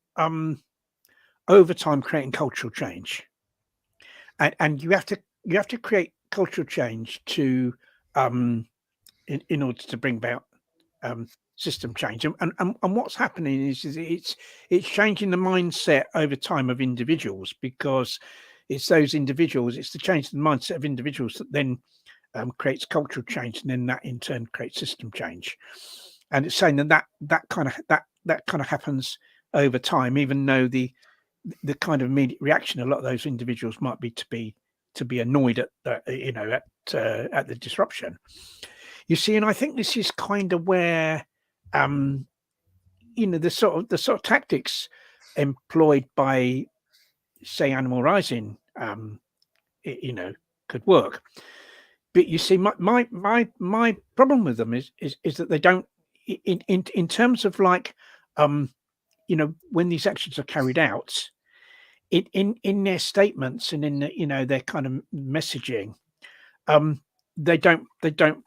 over time creating cultural change, and you have to create cultural change to in order to bring about system change, and what's happening is it's changing the mindset over time of individuals, because it's those individuals, it's the change in the mindset of individuals that then creates cultural change, and then that in turn creates system change. And it's saying that kind of happens over time, even though the kind of immediate reaction a lot of those individuals might be to be annoyed at the disruption. You see, and I think this is kind of where you know, the sort of tactics employed by, say, animal rising you know, could work. But you see, my problem with them is that they don't, in terms of like you know, when these actions are carried out, in their statements and in the, you know, their kind of messaging, they don't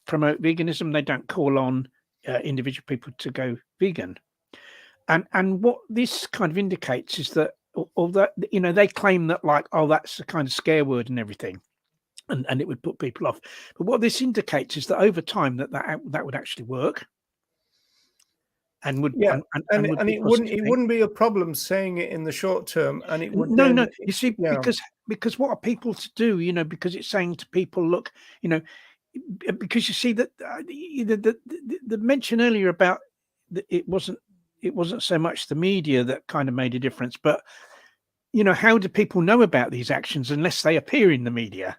promote veganism. They don't call on individual people to go vegan, and what this kind of indicates is that, although, you know, they claim that, like, oh, that's a kind of scare word and everything, and it would put people off. But what this indicates is that over time that would actually work, and would and it wouldn't be a problem saying it in the short term, and it would no. You see, because what are people to do? You know, because it's saying to people, look, you know, because you see that the mention earlier about it wasn't so much the media that kind of made a difference, but, you know, how do people know about these actions unless they appear in the media?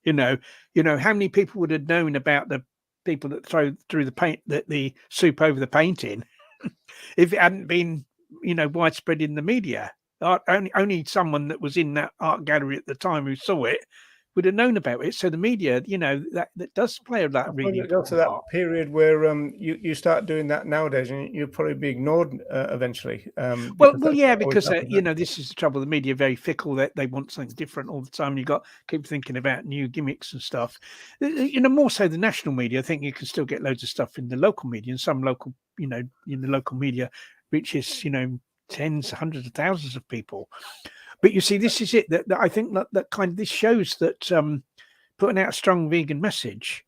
You know, how many people would have known about the people that threw the soup over the painting if it hadn't been, you know, widespread in the media? Only someone that was in that art gallery at the time who saw it would have known about it. So the media, you know, that does play that really go to that period where you start doing that nowadays, and you'll probably be ignored eventually. Because you know, this is the trouble. The media are very fickle. They want something different all the time. You got keep thinking about new gimmicks and stuff. You know, more so the national media. I think you can still get loads of stuff in the local media, and some local, you know, in the local media reaches, tens, hundreds of thousands of people. But you see, this is it. That I think that kind of this shows that putting out a strong vegan message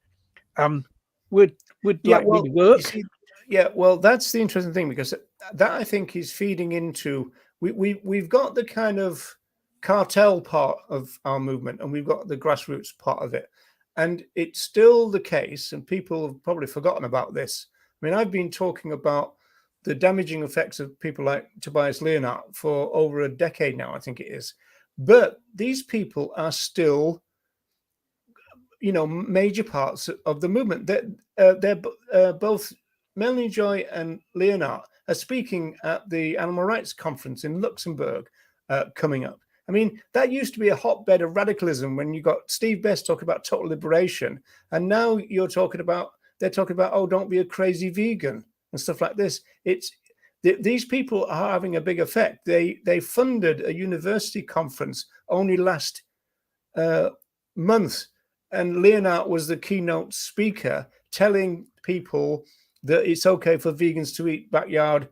would really work. You see, yeah, well, that's the interesting thing, because that I think is feeding into we've got the kind of cartel part of our movement, and we've got the grassroots part of it, and it's still the case, and people have probably forgotten about this. I mean, I've been talking about the damaging effects of people like Tobias Leonhardt for over a decade now, I think it is. But these people are still, major parts of the movement. They're both Melanie Joy and Leonhardt are speaking at the Animal Rights Conference in Luxembourg coming up. I mean, that used to be a hotbed of radicalism when you got Steve Best talking about total liberation, and now they're talking about, oh, don't be a crazy vegan and stuff like this. These people are having a big effect. They funded a university conference only last month, and Leonhardt was the keynote speaker, telling people that it's okay for vegans to eat backyard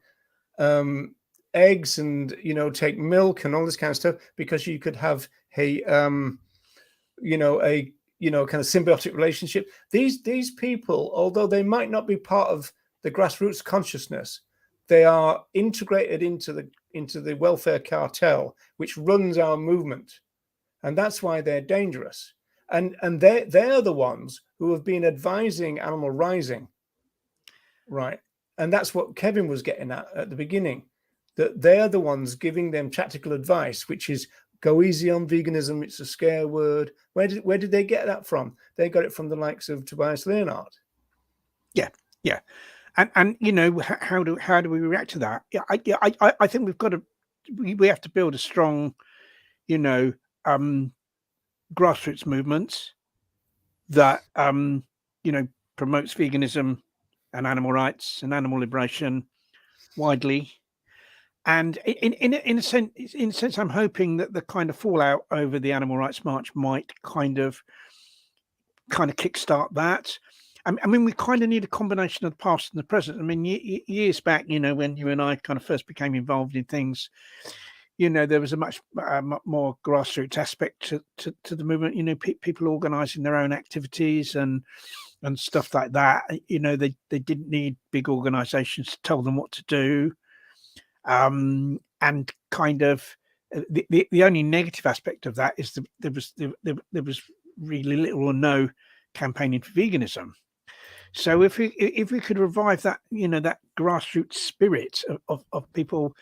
eggs and take milk and all this kind of stuff, because you could have a kind of symbiotic relationship. These people, although they might not be part of the grassroots consciousness, they are integrated into the welfare cartel, which runs our movement, and that's why they're dangerous. And they're the ones who have been advising Animal Rising, right? And that's what Kevin was getting at the beginning, that they're the ones giving them tactical advice, which is go easy on veganism. It's a scare word. Where did they get that from? They got it from the likes of Tobias Leonhardt. Yeah. And how do we react to that? I think we have to build a strong, grassroots movement that promotes veganism and animal rights and animal liberation widely. And in a sense, I'm hoping that the kind of fallout over the Animal Rights March might kind of kickstart that. I mean, we kind of need a combination of the past and the present. I mean, years back, when you and I kind of first became involved in things, there was a much more grassroots aspect to the movement. People organising their own activities and stuff like that. They didn't need big organisations to tell them what to do. And kind of the only negative aspect of that is there was really little or no campaigning for veganism. So if we could revive that, that grassroots spirit of people,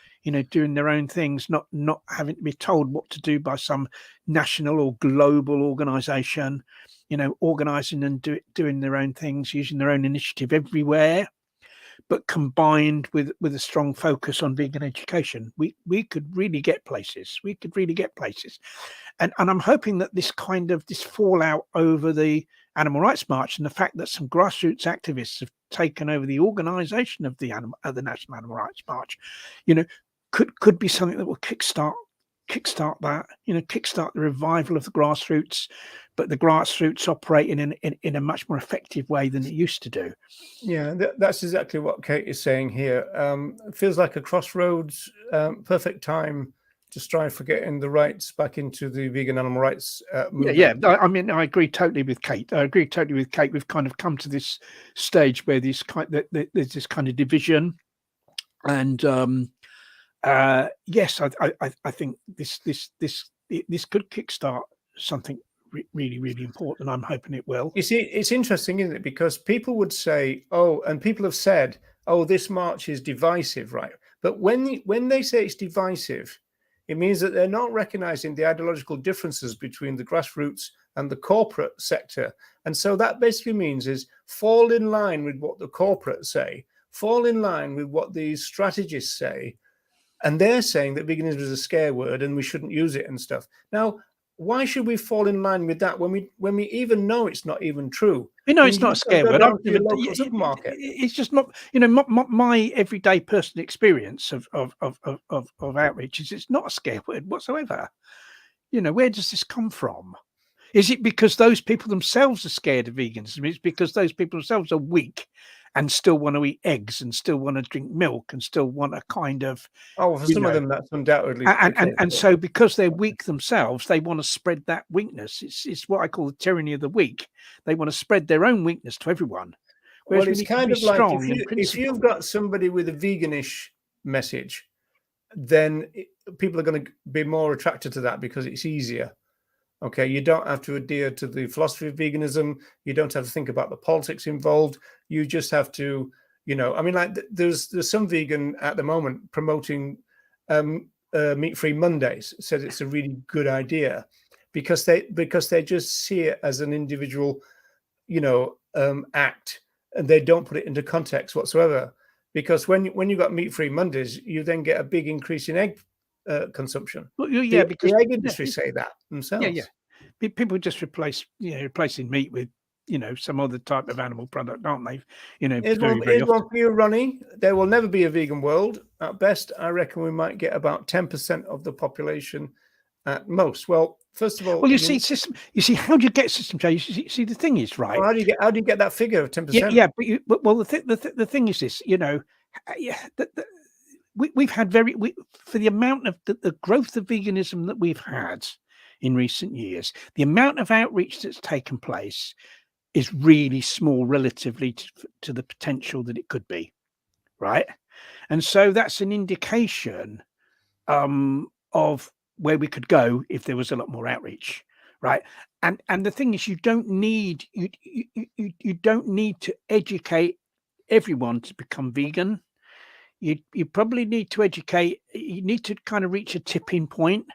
doing their own things, not having to be told what to do by some national or global organisation, organising and doing their own things, using their own initiative everywhere, but combined with a strong focus on vegan education, we could really get places. And I'm hoping that this fallout over the Animal Rights March and the fact that some grassroots activists have taken over the organisation of the National Animal Rights March, could be something that will kickstart that, kickstart the revival of the grassroots, but the grassroots operating in a much more effective way than it used to do. Yeah, that's exactly what Kate is saying here. It feels like a crossroads, perfect time to strive for getting the rights back into the vegan animal rights movement. Yeah. I mean, I agree totally with Kate. We've kind of come to this stage where there's this kind of division, and yes, I think this could kickstart something really, really important. I'm hoping it will. You see, it's interesting, isn't it? Because people would say, and people have said, this march is divisive, right? But when they say it's divisive, it means that they're not recognizing the ideological differences between the grassroots and the corporate sector. And so that basically means is fall in line with what the corporates say, fall in line with what these strategists say. And they're saying that veganism is a scare word and we shouldn't use it and stuff. Now, why should we fall in line with that when we even know it's not even true? It's not a scare word. Supermarket. It's just not, my everyday personal experience of outreach is it's not a scare word whatsoever. Where does this come from? Is it because those people themselves are scared of veganism? It's because those people themselves are weak and still want to eat eggs and still want to drink milk and still want a kind of Oh, for some of them, that's undoubtedly the case. and so because they're weak themselves, they want to spread that weakness. It's what I call the tyranny of the weak. They want to spread their own weakness to everyone. Whereas Well, we it's need to kind be of like strong and if you've principled. got somebody with a veganish message, then people are going to be more attracted to that because it's easier. Okay, you don't have to adhere to the philosophy of veganism. You don't have to think about the politics involved. You just have to, I mean, like there's some vegan at the moment promoting meat-free Mondays. Says it's a really good idea because they just see it as an individual, act, and they don't put it into context whatsoever. Because when you got meat-free Mondays, you then get a big increase in egg consumption. Well, yeah, because the egg industry say that themselves. yeah. People just replacing meat with some other type of animal product, aren't they? Here's one for you, Ronnie. There will never be a vegan world. At best, I reckon we might get about 10% of the population at most. Well, first of all, well, you see, how do you get system change? You see, the thing is, right? Well, how do you get that figure of 10%? Yeah, but the thing is this, we've had for the amount of the growth of veganism that we've had in recent years, the amount of outreach that's taken place is really small relatively to the potential that it could be, right? And so that's an indication of where we could go if there was a lot more outreach, right? And the thing is, you don't need to educate everyone to become vegan. You probably need to educate. You need to kind of reach a tipping point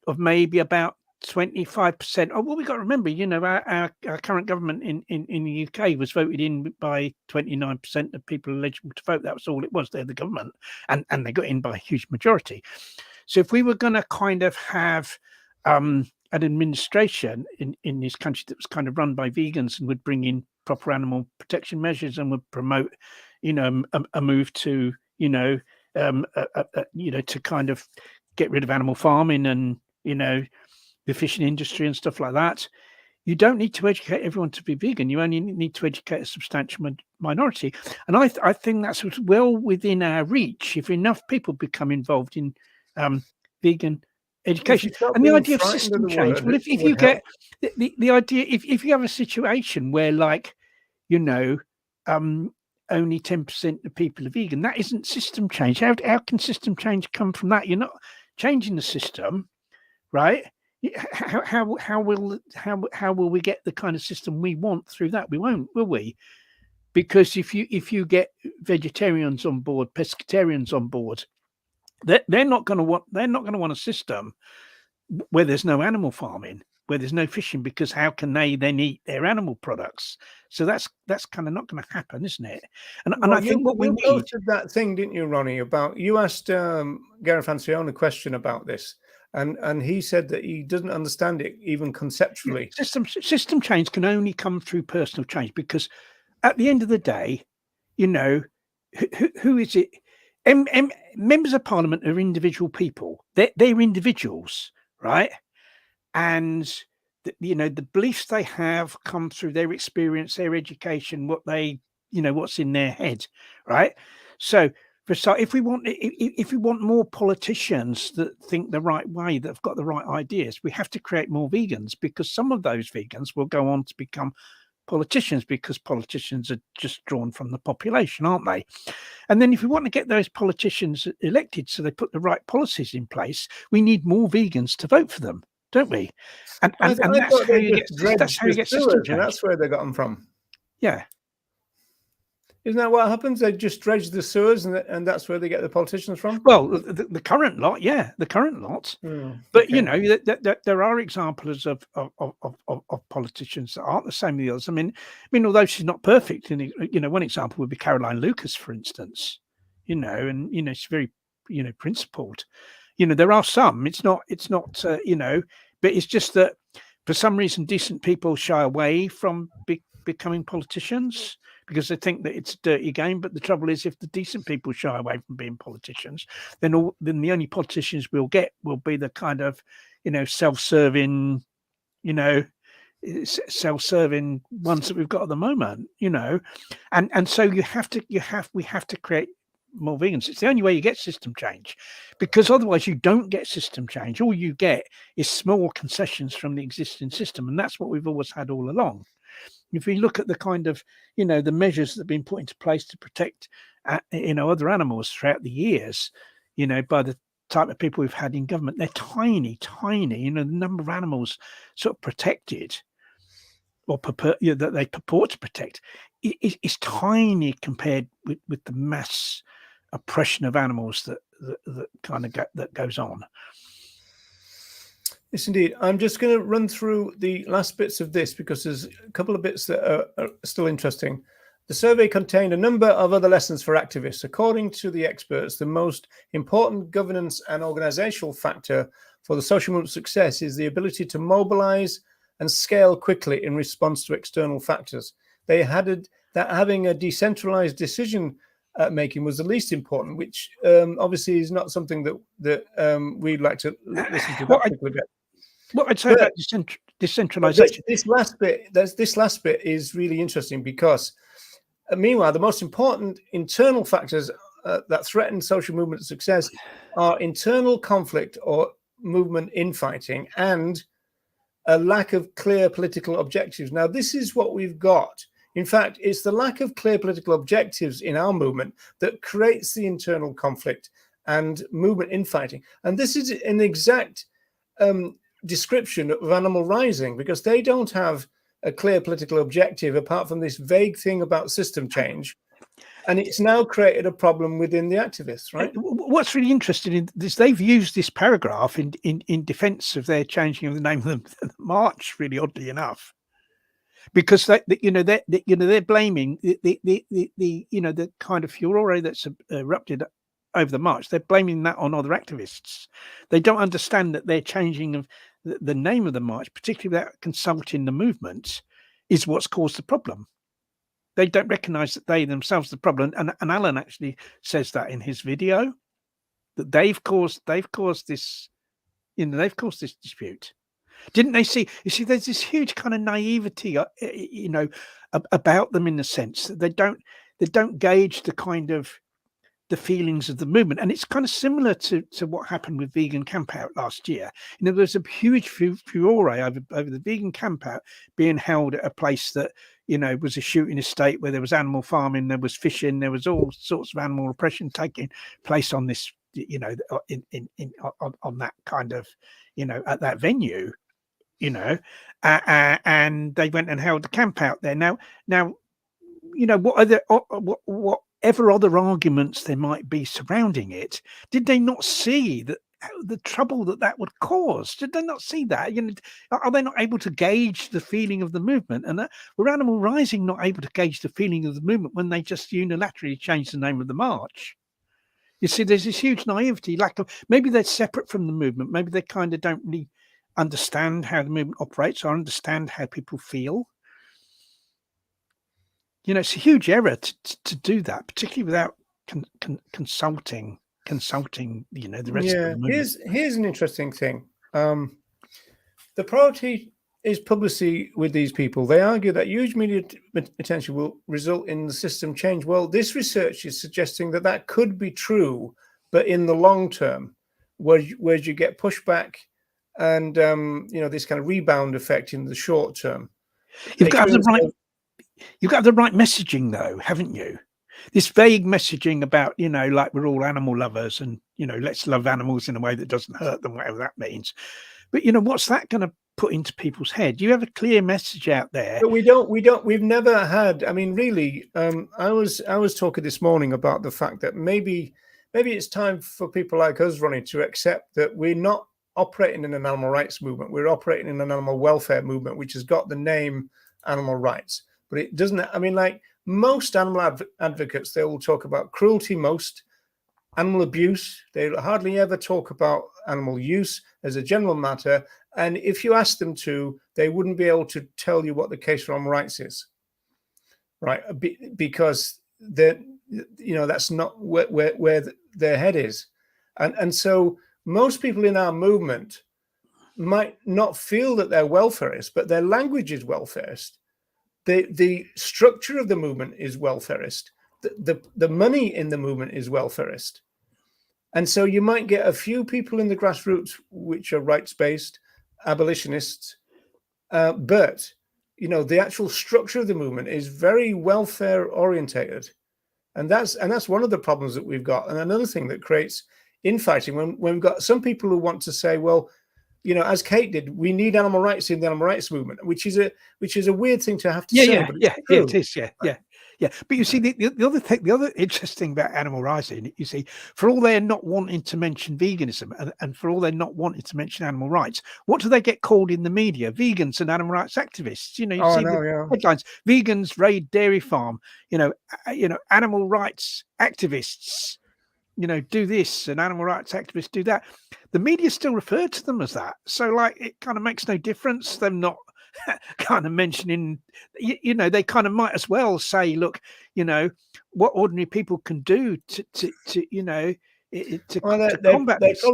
of maybe about 25%. Oh, well, we got to remember, our current government in the UK was voted in by 29% of people eligible to vote. That was all it was. They're the government, and they got in by a huge majority. So if we were going to kind of have an administration in this country that was kind of run by vegans and would bring in proper animal protection measures and would promote, a move to, to kind of get rid of animal farming and, the fishing industry and stuff like that, you don't need to educate everyone to be vegan. You only need to educate a substantial minority. And I think that's well within our reach if enough people become involved in vegan education. And the idea of system change. Well, if you get the idea, if you have a situation where, like, only 10% of people are vegan, that isn't system change. How can system change come from that? You're not changing the system, right? How will we get the kind of system we want through that? We won't, will we? Because if you get vegetarians on board, pescatarians on board, they're not going to want a system where there's no animal farming, where there's no fishing, because how can they then eat their animal products? So that's kind of not going to happen, isn't it? And I think what we need. You posted that thing, didn't you, Ronnie? About you asked Gareth Ancione a question about this. And he said that he doesn't understand it even conceptually. System change can only come through personal change, because at the end of the day, who is it? Members of Parliament are individual people. They're individuals, right? And the beliefs they have come through their experience, their education, what they, what's in their head, right? So. If we want more politicians that think the right way, that have got the right ideas, we have to create more vegans, because some of those vegans will go on to become politicians, because politicians are just drawn from the population, aren't they? And then if we want to get those politicians elected so they put the right policies in place, we need more vegans to vote for them, don't we? And that's how you get system change. And that's where they got them from. Yeah. Isn't that what happens? They just dredge the sewers, and that's where they get the politicians from? Well, the current lot, yeah, the current lot. But, there are examples of politicians that aren't the same as the others. I mean, although she's not perfect, and, one example would be Caroline Lucas, for instance, and, she's very, principled. There are some, it's not, but it's just that for some reason, decent people shy away from becoming politicians, because they think that it's a dirty game. But the trouble is, if the decent people shy away from being politicians, then the only politicians we'll get will be the kind of, self-serving, self-serving ones that we've got at the moment, you know, and so we have to create more vegans. It's the only way you get system change, because otherwise you don't get system change. All you get is small concessions from the existing system, and that's what we've always had all along. If we look at the kind of, you know, the measures that have been put into place to protect, you know, other animals throughout the years, you know, by the type of people we've had in government, they're tiny, you know, the number of animals sort of protected or you know, that they purport to protect is tiny compared with the mass oppression of animals that kind of that goes on. Yes, indeed. I'm just going to run through the last bits of this because there's a couple of bits that are still interesting. The survey contained a number of other lessons for activists. According to the experts, the most important governance and organizational factor for the social movement's success is the ability to mobilize and scale quickly in response to external factors. They added that having a decentralized decision making was the least important, which obviously is not something that we'd like to listen to. What I'd say about decentralization. This last bit is really interesting because, meanwhile, the most important internal factors that threaten social movement success are internal conflict or movement infighting and a lack of clear political objectives. Now, this is what we've got. In fact, it's the lack of clear political objectives in our movement that creates the internal conflict and movement infighting. And this is an exact description of Animal Rising, because they don't have a clear political objective apart from this vague thing about system change, and it's now created a problem within the activists, right? What's really interesting in this, they've used this paragraph in defense of their changing of the name of the march, really oddly enough, because they're blaming the kind of furore that's erupted over the march. They're blaming that on other activists. They don't understand that their changing of the name of the march, particularly without consulting the movement, is what's caused the problem. They don't recognize that they themselves the problem. And Alan actually says that in his video, that they've caused this, they've caused this dispute. Didn't they see? You see, there's this huge kind of naivety, about them, in the sense that they don't gauge the kind of the feelings of the movement. And it's kind of similar to what happened with Vegan Campout last year. There was a huge furore over the Vegan Campout being held at a place that, was a shooting estate where there was animal farming, there was fishing, there was all sorts of animal oppression taking place on this, on that kind of, at that venue, and they went and held the camp out there. Now, whatever other arguments there might be surrounding it, did they not see that the trouble that would cause? Did they not see that? Are they not able to gauge the feeling of the movement? And were Animal Rising not able to gauge the feeling of the movement when they just unilaterally changed the name of the march? You see, there's this huge naivety, lack of, maybe they're separate from the movement. Maybe they kind of don't really understand how the movement operates or understand how people feel. It's a huge error to do that, particularly without consulting, the rest of the movement. Here's an interesting thing. The priority is publicity with these people. They argue that huge media attention will result in the system change. Well, this research is suggesting that could be true, but in the long term, where you get pushback and this kind of rebound effect in the short term. You've got the right messaging, though, haven't you? This vague messaging about, like we're all animal lovers and, let's love animals in a way that doesn't hurt them, whatever that means. But, what's that going to put into people's head? Do you have a clear message out there? But we've never had, really, I was talking this morning about the fact that maybe it's time for people like us, Ronnie, to accept that we're not operating in an animal rights movement. We're operating in an animal welfare movement, which has got the name animal rights. But it doesn't, like most animal advocates, they will talk about cruelty most, animal abuse. They hardly ever talk about animal use as a general matter. And if you ask them to, they wouldn't be able to tell you what the case for animal rights is, right? Because that's not where their head is. And so most people in our movement might not feel that they're welfarist, but their language is welfarist. The structure of the movement is welfarist. The money in the movement is welfarist. And so you might get a few people in the grassroots which are rights-based, abolitionists, but the actual structure of the movement is very welfare orientated, and that's one of the problems that we've got. And another thing that creates infighting when we've got some people who want to say, well, as Kate did, we need animal rights in the animal rights movement, which is a weird thing to have to say. But it's true. It is, yeah. But you see, the other thing, the other interesting about animal rising, you see, for all they're not wanting to mention veganism and for all they're not wanting to mention animal rights, what do they get called in the media? Vegans and animal rights activists. You see the headlines: vegans raid dairy farm. Animal rights activists. Do this, and animal rights activists do that. The media still refer to them as that. So, it kind of makes no difference. Them not kind of mentioning, they kind of might as well say, look, what ordinary people can do to combat this.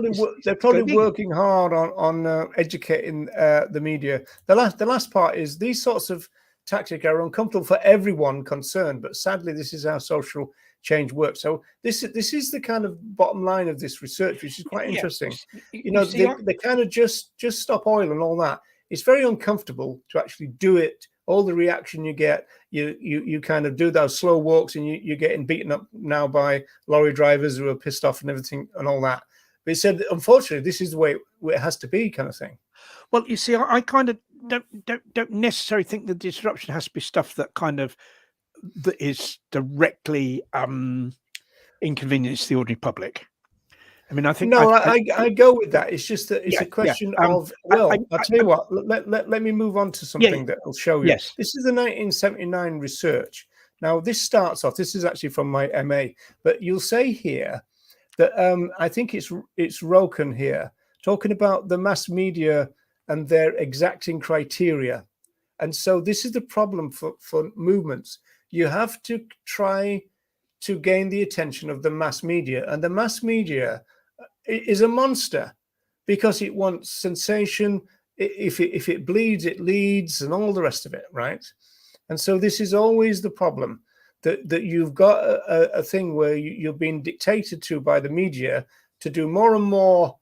They're probably working hard on educating the media. The last part is these sorts of tactics are uncomfortable for everyone concerned, but sadly, this is how social change works. So this is the kind of bottom line of this research, which is quite interesting. They kind of just stop oil and all that. It's very uncomfortable to actually do it. All the reaction you get, you kind of do those slow walks, and you're getting beaten up now by lorry drivers who are pissed off and everything and all that. But it said, unfortunately, this is the way it has to be, kind of thing. Well, you see, I kind of don't necessarily think the disruption has to be stuff that is directly inconvenience to the ordinary public. I mean, I think I go with that. It's just that it's a question of, I'll tell you what, let me move on to something that will show you. Yes. This is the 1979 research. Now, this starts off, this is actually from my MA, but you'll say here that I think it's Roken here, talking about the mass media and their exacting criteria. And so this is the problem for movements. You have to try to gain the attention of the mass media, and the mass media is a monster because it wants sensation. If it bleeds, it leads, and all the rest of it, right? And so this is always the problem, that you've got a thing where you're being dictated to by the media to do more and more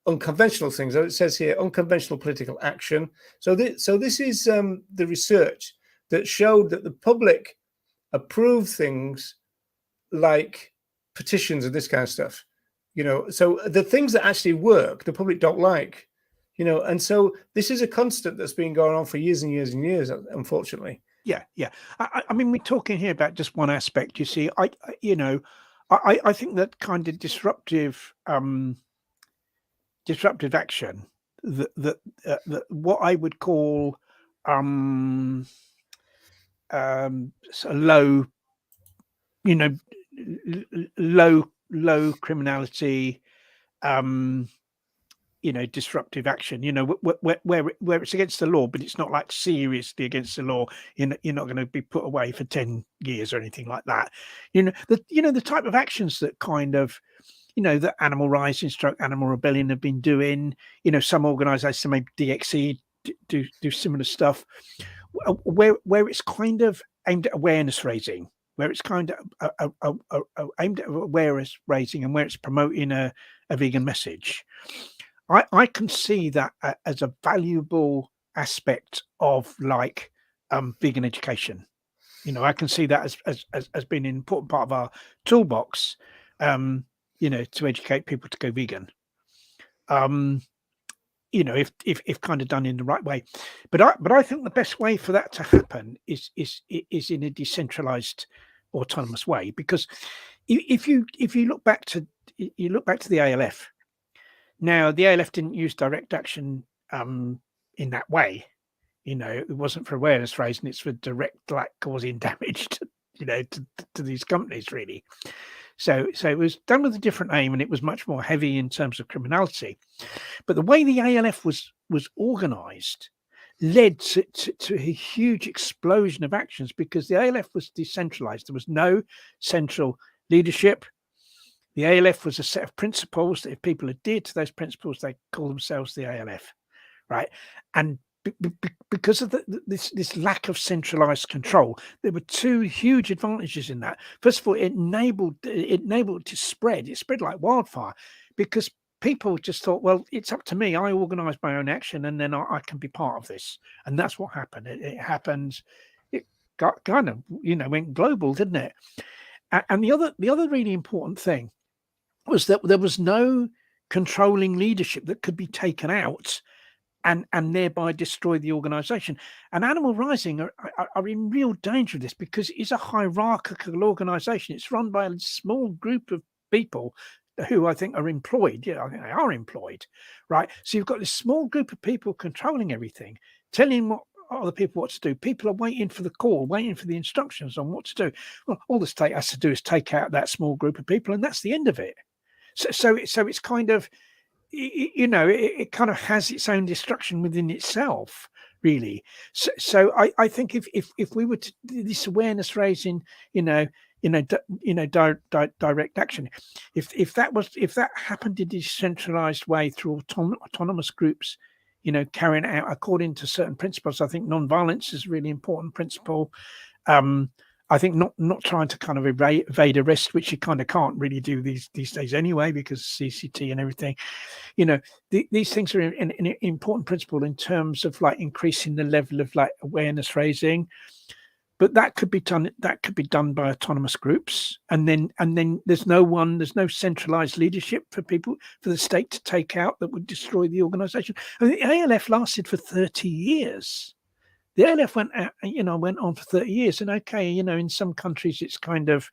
unconventional things. It says here, unconventional political action. So this is the research that showed that the public approve things like petitions and this kind of stuff. So the things that actually work, the public don't like, and so this is a constant that's been going on for years and years and years, unfortunately. Yeah. I mean, we're talking here about just one aspect. You see, I think that kind of disruptive action, that what I would call low, low criminality, disruptive action, where it's against the law, but it's not like seriously against the law. You're not going to be put away for 10 years or anything like that. The type of actions that kind of, that Animal Rising / Animal Rebellion have been doing. Some organisations, maybe DXE, do similar stuff, where it's kind of aimed at awareness raising, where it's kind of aimed at awareness raising, and where it's promoting a vegan message. I can see that as a valuable aspect of vegan education. I can see that as being an important part of our toolbox, to educate people to go vegan. If kind of done in the right way. But I think the best way for that to happen is in a decentralized, autonomous way. Because if you look back to the ALF. Now, the ALF didn't use direct action in that way. It wasn't for awareness raising; it's for direct, causing damage to these companies, really. So it was done with a different aim, and it was much more heavy in terms of criminality. But the way the ALF was organised led to a huge explosion of actions, because the ALF was decentralised. There was no central leadership. The ALF was a set of principles that if people adhered to those principles, they call themselves the ALF. right? And because of this lack of centralized control, there were two huge advantages in that. First of all, it enabled it to spread. It spread like wildfire because people just thought, well, it's up to me. I organize my own action, and then I can be part of this. And that's what happened. It happened. It got kind of went global, didn't it? And the other really important thing was that there was no controlling leadership that could be taken out and thereby destroy the organization. And Animal Rising are in real danger of this because it's a hierarchical organization. It's run by a small group of people who I think are employed. I think they are employed, right? So you've got this small group of people controlling everything, telling other people what to do. People are waiting for the call, waiting for the instructions on what to do. Well, all the state has to do is take out that small group of people, and that's the end of it. So it's kind of, it kind of has its own destruction within itself, really. So I think if we were to do this awareness raising, direct action, if that happened in a decentralized way through autonomous groups, carrying out according to certain principles, I think non-violence is a really important principle. I think not trying to kind of evade arrest, which you kind of can't really do these days anyway because CCT and everything. These things are an important principle in terms of like increasing the level of like awareness raising. But that could be done by autonomous groups, and then there's no centralized leadership for the state to take out that would destroy the organization. I mean, the ALF lasted for 30 years. The ALF went on for 30 years, and okay, in some countries it's kind of,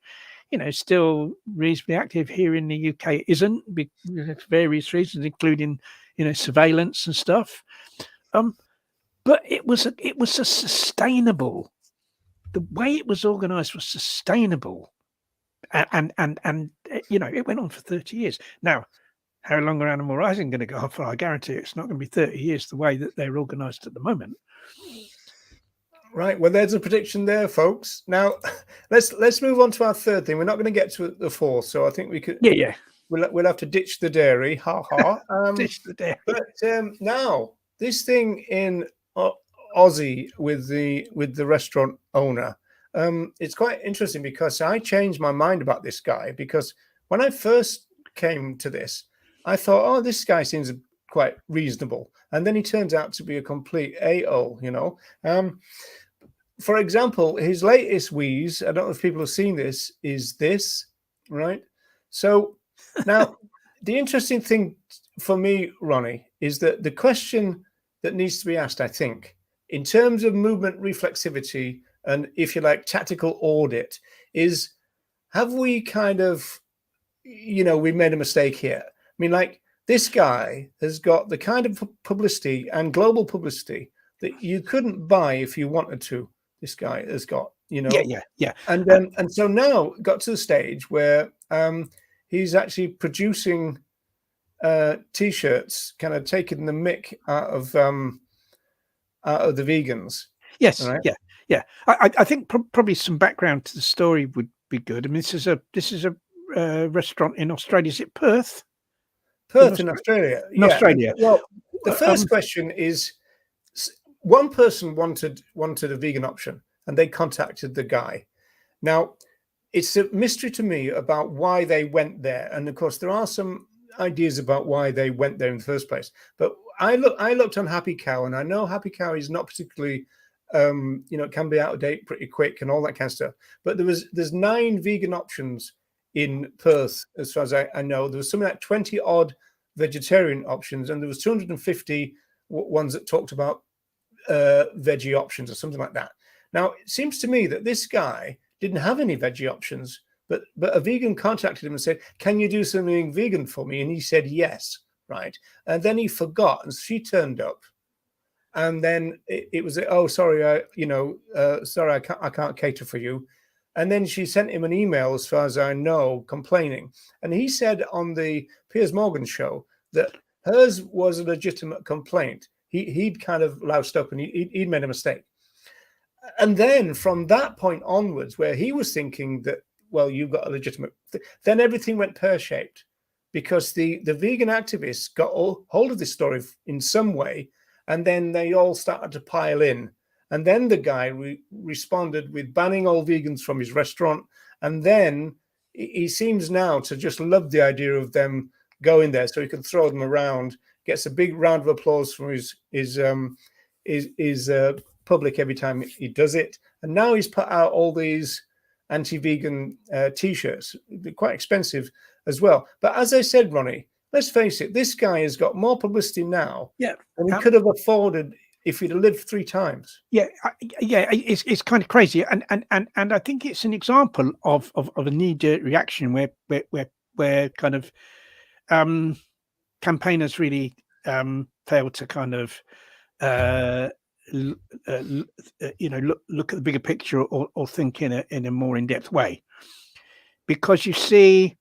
still reasonably active. Here in the UK, it isn't for various reasons, including, surveillance and stuff. But it was a sustainable. The way it was organised was sustainable, and it went on for 30 years. Now, how long are Animal Rising going to go on for? I guarantee it's not going to be 30 years the way that they're organised at the moment. Right. Well, there's a prediction there, folks. Now, let's move on to our third thing. We're not going to get to the fourth, so I think we could. Yeah. We'll have to ditch the dairy. Ha ha. Ditch the dairy. But now this thing in Aussie with the restaurant owner, it's quite interesting because I changed my mind about this guy, because when I first came to this, I thought, oh, this guy seems quite reasonable, and then he turns out to be a complete a-hole. For example, his latest wheeze, I don't know if people have seen this, is this, right? So now the interesting thing for me, Ronnie, is that the question that needs to be asked, I think, in terms of movement reflexivity and, if you like, tactical audit, is, have we kind of, we made a mistake here? I mean, like, this guy has got the kind of publicity and global publicity that you couldn't buy if you wanted to. This guy has got, Yeah. And so now got to the stage where he's actually producing T-shirts, kind of taking the mick out of the vegans. Yes, right? yeah. I think probably some background to the story would be good. I mean, this is a restaurant in Australia. Is it Perth? Perth in Australia. In Australia. Well, the first question is, one person wanted a vegan option, and they contacted the guy. Now, it's a mystery to me about why they went there, and of course, there are some ideas about why they went there in the first place. But I looked on Happy Cow, and I know Happy Cow is not particularly, it can be out of date pretty quick and all that kind of stuff. But there's 9 vegan options in Perth, as far as I know. There was something like 20 odd vegetarian options, and there was 250 ones that talked about veggie options or something like that. Now, it seems to me that this guy didn't have any veggie options, but a vegan contacted him and said, "Can you do something vegan for me?" And he said yes, right? And then he forgot, and she turned up, and then it was, "Oh, sorry, sorry, I can't cater for you." And then she sent him an email, as far as I know, complaining. And he said on the Piers Morgan show that hers was a legitimate complaint. He'd kind of loused up, and he'd made a mistake. And then from that point onwards, where he was thinking that, well, you've got a legitimate, then everything went pear-shaped, because the vegan activists got hold of this story in some way, and then they all started to pile in. And then the guy responded with banning all vegans from his restaurant. And then he seems now to just love the idea of them going there, so he can throw them around. Gets a big round of applause from his public every time he does it. And now he's put out all these anti-vegan T-shirts. They're quite expensive as well. But as I said, Ronnie, let's face it, this guy has got more publicity now than he could have afforded if he'd have lived 3 times. Yeah, it's kind of crazy, and I think it's an example of a knee-jerk reaction where kind of campaigners really fail to kind of look at the bigger picture or think in a more in-depth way, because you see.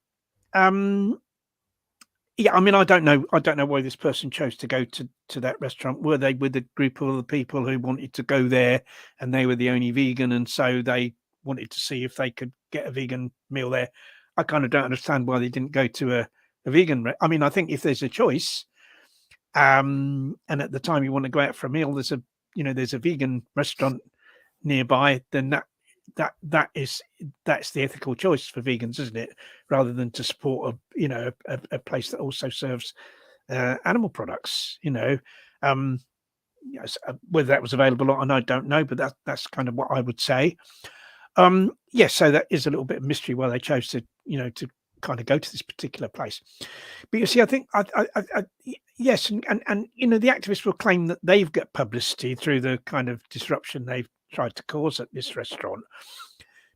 Yeah, I mean, I don't know why this person chose to go to that restaurant. Were they with a group of other people who wanted to go there, and they were the only vegan, and so they wanted to see if they could get a vegan meal there? I kind of don't understand why they didn't go to a vegan. I mean, I think if there's a choice, and at the time you want to go out for a meal, there's a vegan restaurant nearby, then that's the ethical choice for vegans, isn't it? Rather than to support a place that also serves animal products, whether that was available or not, I don't know, but that's kind of what I would say. Yes, so that is a little bit of mystery why they chose to kind of go to this particular place. But you see, I think yes, and the activists will claim that they've got publicity through the kind of disruption they've tried to cause at this restaurant.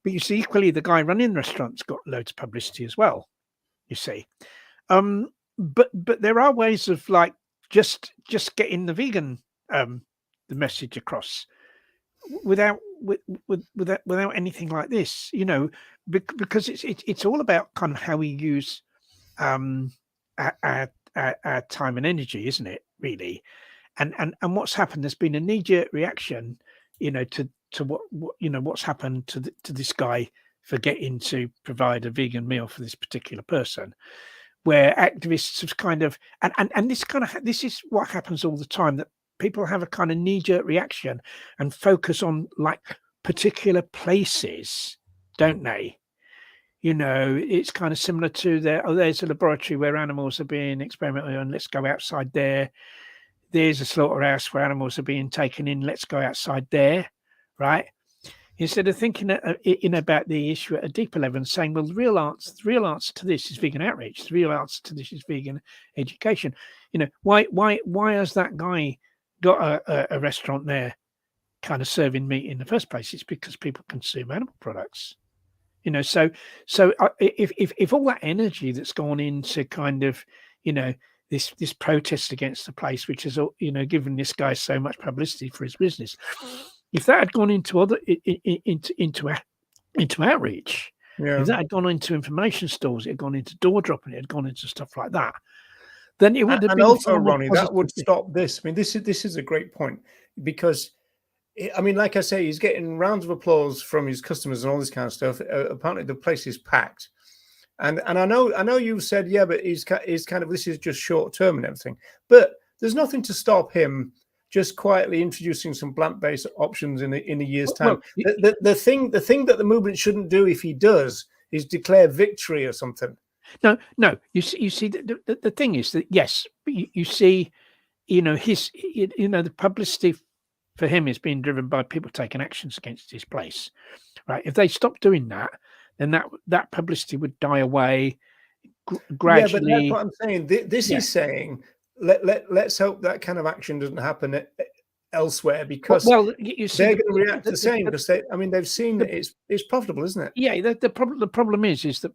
But you see, equally, the guy running the restaurant's got loads of publicity as well, you see. But there are ways of like just getting the vegan the message across without anything like this, because it's all about kind of how we use our time and energy, isn't it, really? And what's happened, there's been a knee-jerk reaction, to what's happened to this guy for getting to provide a vegan meal for this particular person, where activists have kind of and this is what happens all the time, that people have a kind of knee-jerk reaction and focus on like particular places, don't they? It's kind of similar to there's a laboratory where animals are being experimented on, let's go outside there. There's a slaughterhouse where animals are being taken in, let's go outside there, right? Instead of thinking about the issue at a deeper level and saying, well, the real answer to this is vegan outreach. The real answer to this is vegan education. Why has that guy got a restaurant there kind of serving meat in the first place? It's because people consume animal products. So if all that energy that's gone into kind of, this protest against the place, which has, given this guy so much publicity for his business, if that had gone into into outreach, if that had gone into information stores, it had gone into door dropping, it had gone into stuff like that, then it would have and been also, Ronnie, that would stop this. I mean, this is a great point, because I mean, like I say, he's getting rounds of applause from his customers and all this kind of stuff. Apparently, the place is packed. And I know you've said, yeah, but he's kind of, this is just short term and everything. But there's nothing to stop him just quietly introducing some plant-based options in a year's time. Well, the thing that the movement shouldn't do, if he does, is declare victory or something. No. You see, the thing is that, yes, you see, the publicity for him is being driven by people taking actions against his place, right? If they stop doing that, then that publicity would die away gradually. Yeah, but that's what I'm saying. This is saying, let's hope that kind of action doesn't happen elsewhere, because you see, they're going to react the same, because they've seen that it's profitable, isn't it? Yeah, the problem is that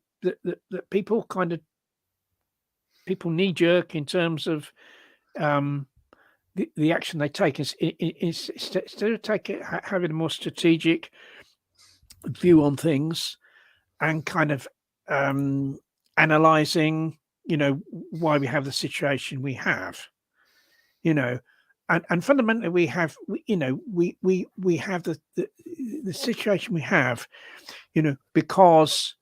people knee jerk in terms of the action they take is instead of having a more strategic view on things and kind of analyzing, why we have the situation we have, and fundamentally we have the situation we have, because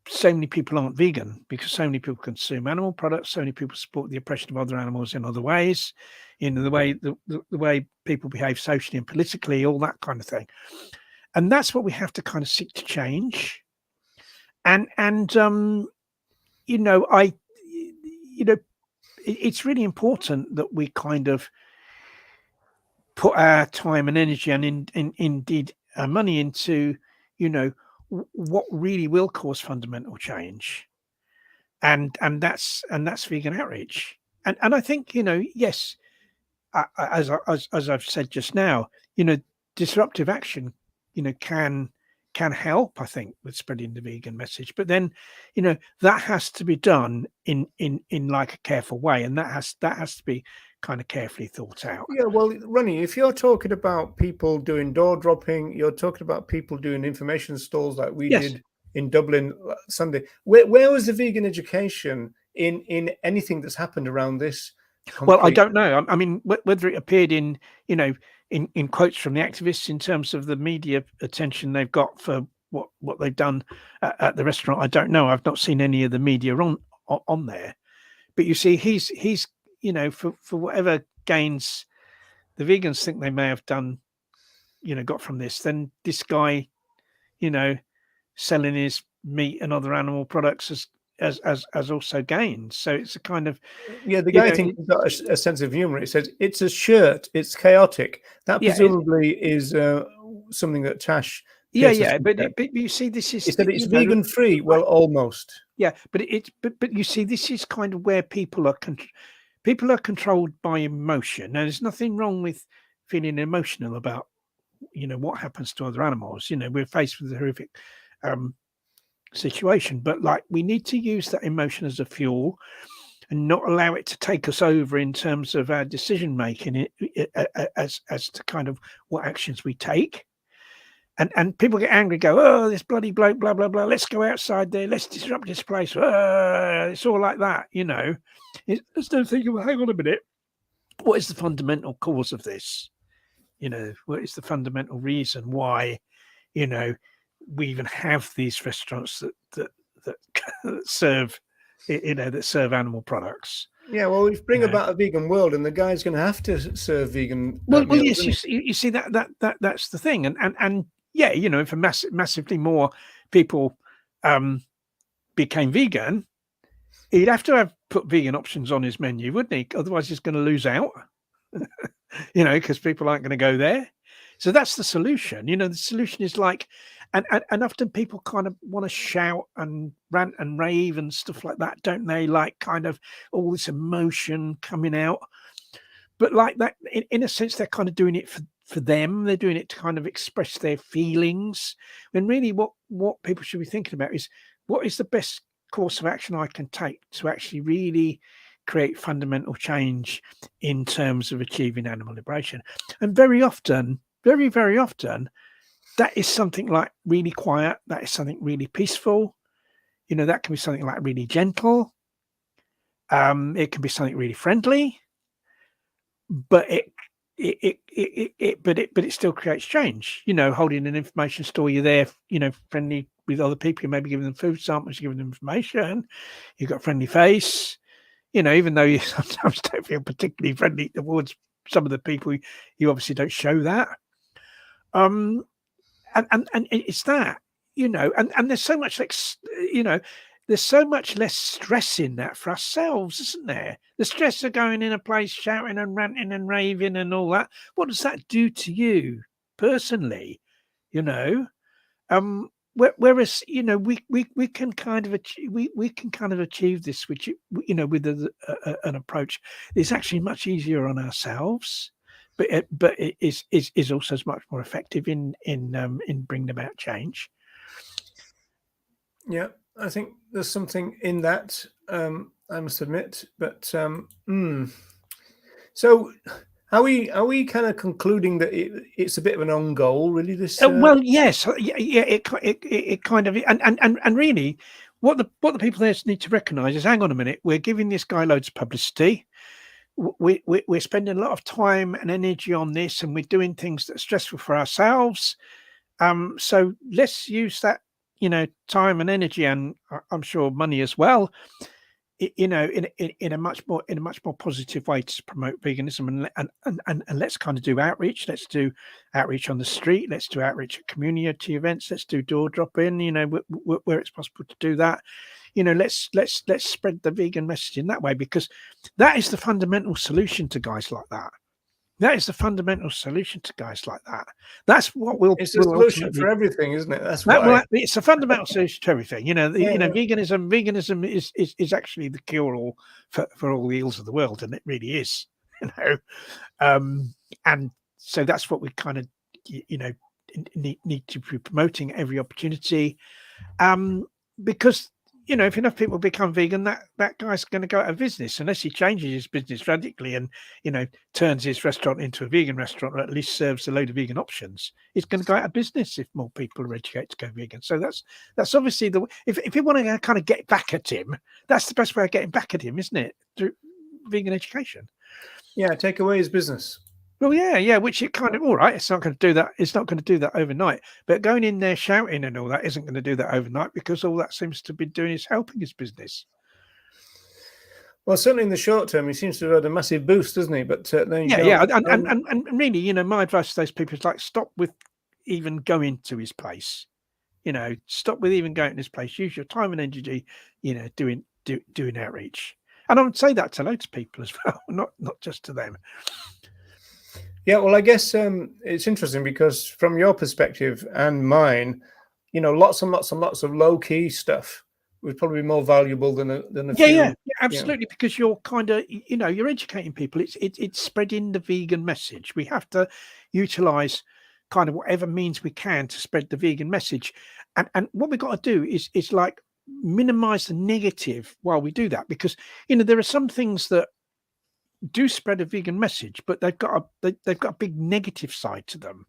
so many people aren't vegan, because so many people consume animal products, so many people support the oppression of other animals in other ways, the way people behave socially and politically, all that kind of thing. And that's what we have to kind of seek to change. And it's really important that we kind of put our time and energy and indeed our money into, what really will cause fundamental change. And that's vegan outreach. And I think, yes, as I've said just now, disruptive action, can help, I think, with spreading the vegan message. But then, that has to be done in like a careful way, and that has to be kind of carefully thought out. Yeah, well, Ronnie, if you're talking about people doing door dropping, you're talking about people doing information stalls like we did in Dublin Sunday. Where was the vegan education in anything that's happened around this? Well, I don't know. I mean, whether it appeared in quotes from the activists in terms of the media attention they've got for what they've done at the restaurant, I don't know. I've not seen any of the media on there. But you see, he's for whatever gains the vegans think they may have done, got from this, then this guy, selling his meat and other animal products as also gained. So it's a kind of the guy thinks he's got a sense of humor. It says it's a shirt, it's chaotic. That presumably is something that Tash. But you see, this is. He said it's vegan free. Well, almost. Yeah, but you see, this is kind of where people are controlled by emotion. Now, there's nothing wrong with feeling emotional about what happens to other animals. We're faced with a horrific situation, but we need to use that emotion as a fuel and not allow it to take us over in terms of our decision making as to kind of what actions we take. And people get angry, go, oh, this bloody bloke, blah blah blah, let's go outside there, let's disrupt this place. It's all like that. Let's don't think, well, hang on a minute, what is the fundamental cause of this? What is the fundamental reason why we even have these restaurants that serve animal products? Yeah, well, we bring about a vegan world, and the guy's going to have to serve vegan. Well, yes, you see that's the thing, and yeah, if massively more people became vegan, he'd have to have put vegan options on his menu, wouldn't he? Otherwise, he's going to lose out. Because people aren't going to go there. So that's the solution. The solution is and often people kind of want to shout and rant and rave and stuff like that, don't they? Kind of all this emotion coming out. But that, in a sense, they're kind of doing it for them. They're doing it to kind of express their feelings. When really what people should be thinking about is, what is the best course of action I can take to actually really create fundamental change in terms of achieving animal liberation? And very often, very, very often, that is something really quiet. That is something really peaceful. That can be something really gentle. It can be something really friendly, but it still creates change. Holding an information store, you're there, friendly with other people. You maybe giving them food samples, you're giving them information. You've got a friendly face. Even though you sometimes don't feel particularly friendly towards some of the people, you obviously don't show that. And it's that, and there's so much there's so much less stress in that for ourselves, isn't there? The stress of going in a place, shouting and ranting and raving and all that. What does that do to you personally? Whereas we can kind of achieve this, which with an approach that's actually much easier on ourselves, but it is also much more effective in bringing about change. Yeah, I think there's something in that. I must admit, but so. Are we kind of concluding that it's a bit of an own goal, really? This well, yes, yeah. It kind of and really, what the people there need to recognise is, hang on a minute, we're giving this guy loads of publicity. We're spending a lot of time and energy on this, and we're doing things that are stressful for ourselves. So let's use that time and energy, and I'm sure money as well, in a much more positive way to promote veganism, and let's kind of do outreach. Let's do outreach on the street. Let's do outreach at community events. Let's do door drop in. Where it's possible to do that. Let's spread the vegan message in that way, because that is the fundamental solution to guys like that. That is the fundamental solution to guys like that. That's what will. It's the solution for everything, isn't it? That's why it's a fundamental solution to everything. Veganism is actually the cure-all for all the ills of the world, and it really is. And so that's what we kind of need to be promoting at every opportunity, because if enough people become vegan, that guy's going to go out of business unless he changes his business radically and turns his restaurant into a vegan restaurant, or at least serves a load of vegan options. He's going to go out of business if more people are educated to go vegan. So that's obviously if you want to kind of get back at him, that's the best way of getting back at him, isn't it? Through vegan education. Yeah, take away his business. Well, yeah, which it kind of, all right, it's not going to do that. It's not going to do that overnight. But going in there shouting and all that isn't going to do that overnight, because all that seems to be doing is helping his business. Well, certainly in the short term, he seems to have had a massive boost, doesn't he? But then and really, my advice to those people is like, stop with even going to his place. Stop with even going to his place. Use your time and energy, doing outreach. And I would say that to loads of people as well, not just to them. Yeah, well, I guess it's interesting because from your perspective and mine, lots and lots and lots of low-key stuff would probably be more valuable than a few. Yeah, absolutely. Because you're kind of, you're educating people. It's spreading the vegan message. We have to utilize kind of whatever means we can to spread the vegan message. And what we've got to do is like minimize the negative while we do that, because there are some things that do spread a vegan message, but they've got a big negative side to them.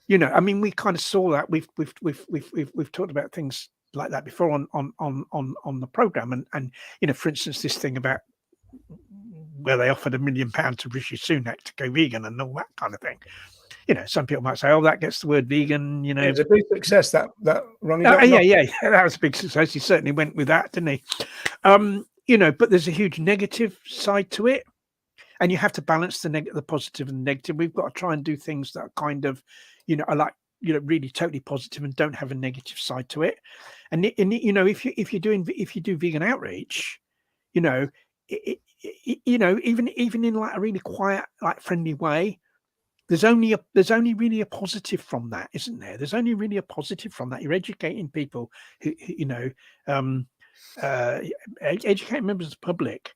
We kind of saw that. We've talked about things like that before on the program, and for instance, this thing about where they offered £1 million to Rishi Sunak to go vegan and all that kind of thing. Some people might say, "Oh, that gets the word vegan." It's a big success that Ronnie. Yeah, that was a big success. He certainly went with that, didn't he? But there's a huge negative side to it, and you have to balance the positive and the negative. We've got to try and do things that are kind of, are like, really totally positive and don't have a negative side to it. And if you do vegan outreach, even in like a really quiet, like friendly way, there's only really a positive from that, isn't there? There's only really a positive from that. You're educating people who educate members of the public,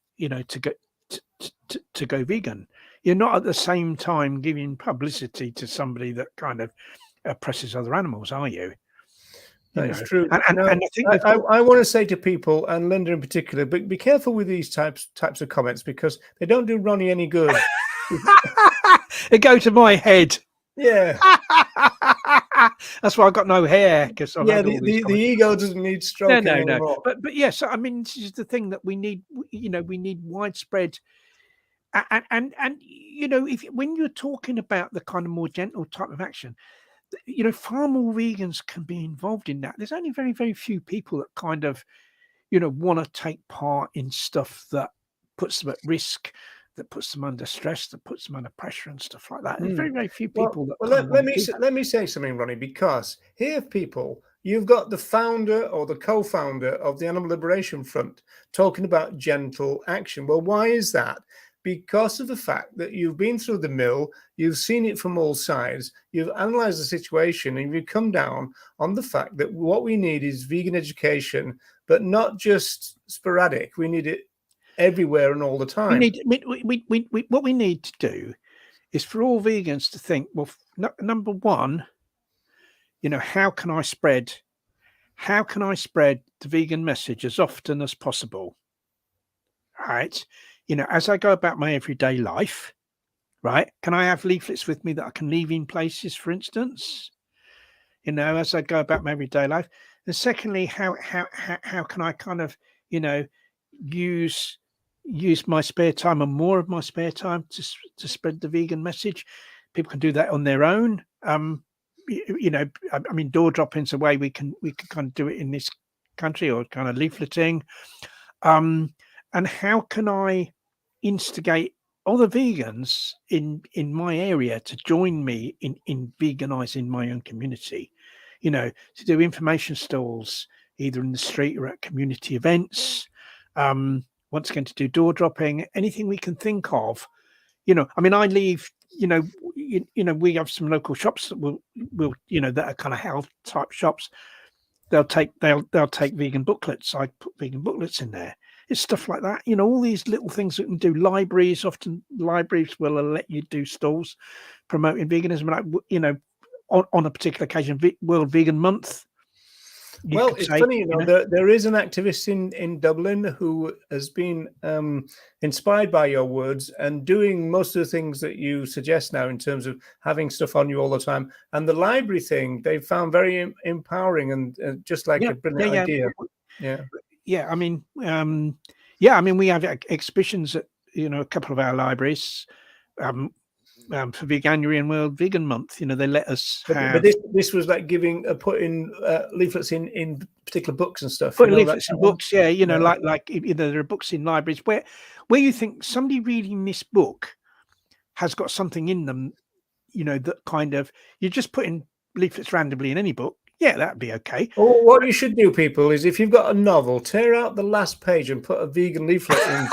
to go vegan. You're not at the same time giving publicity to somebody that kind of oppresses other animals, are you? That is true. And I think I want to say to people, and Linda in particular, but be careful with these types of comments, because they don't do Ronnie any good. They go to my head. Yeah. That's why I've got no hair, because the ego doesn't need stroking anymore. But yes, this is the thing that we need. We need widespread, and when you're talking about the kind of more gentle type of action, far more vegans can be involved in that. There's only very, very few people that kind of want to take part in stuff that puts them at risk, that puts them under stress, that puts them under pressure and stuff like that. There's very, very few people let me say something, Ronnie, because here, people, you've got the founder or the co-founder of the Animal Liberation Front talking about gentle action. Well, why is that? Because of the fact that you've been through the mill, you've seen it from all sides, you've analyzed the situation, and you've come down on the fact that what we need is vegan education, but not just sporadic. We need it everywhere and all the time. What we need to do is for all vegans to think, well, number one, how can I spread the vegan message as often as possible, right? As I go about my everyday life, right? Can I have leaflets with me that I can leave in places, for instance? As I go about my everyday life. And secondly, how can I kind of, use my spare time and more of my spare time to spread the vegan message? People can do that on their own. I mean, door dropping's a way we can kind of do it in this country, or kind of leafleting. And how can I instigate other vegans in my area to join me in veganizing my own community? To do information stalls either in the street or at community events. Once again, to do door dropping, anything we can think of. I mean, I leave. We have some local shops that will that are kind of health type shops. They'll take vegan booklets. I put vegan booklets in there. It's stuff like that. All these little things that we can do. Libraries, often libraries will let you do stalls promoting veganism. Like, on a particular occasion, World Vegan Month. Well, it's funny, there is an activist in Dublin who has been inspired by your words and doing most of the things that you suggest now in terms of having stuff on you all the time. And the library thing, they found very empowering and just like a brilliant idea. Yeah. I mean, we have exhibitions at, a couple of our libraries. For Veganuary and World Vegan Month, they let us have. But this was like putting leaflets in particular books and stuff. Putting leaflets in books, like there are books in libraries where you think somebody reading this book has got something in them, that kind of, you're just putting leaflets randomly in any book. Yeah, that'd be okay. Or what you should do, people, is if you've got a novel, tear out the last page and put a vegan leaflet in.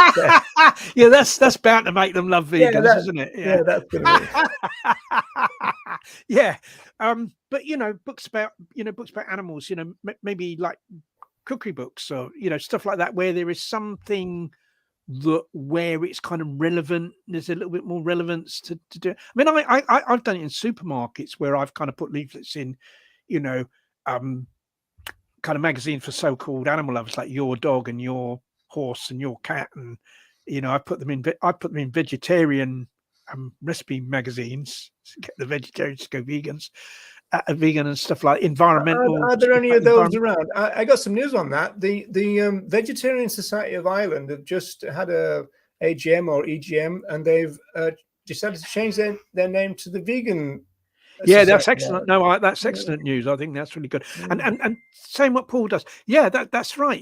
Yeah, that's bound to make them love vegans, isn't it? Yeah, that's gonna be. Yeah. But books about animals, maybe like cookery books or stuff like that, where there is something where it's kind of relevant. There's a little bit more relevance to do. I mean, I've done it in supermarkets where I've kind of put leaflets in, kind of magazine for so-called animal lovers, like Your Dog and Your Horse and Your Cat, and I put them in vegetarian recipe magazines to get the vegetarians to go vegan and stuff like environmental. Are there any of those around? I got some news on that. The Vegetarian Society of Ireland have just had a AGM or EGM, and they've decided to change their name to the Vegan. Yeah, that's excellent. No, that's excellent news. I think that's really good. And saying what Paul does. Yeah, that's right.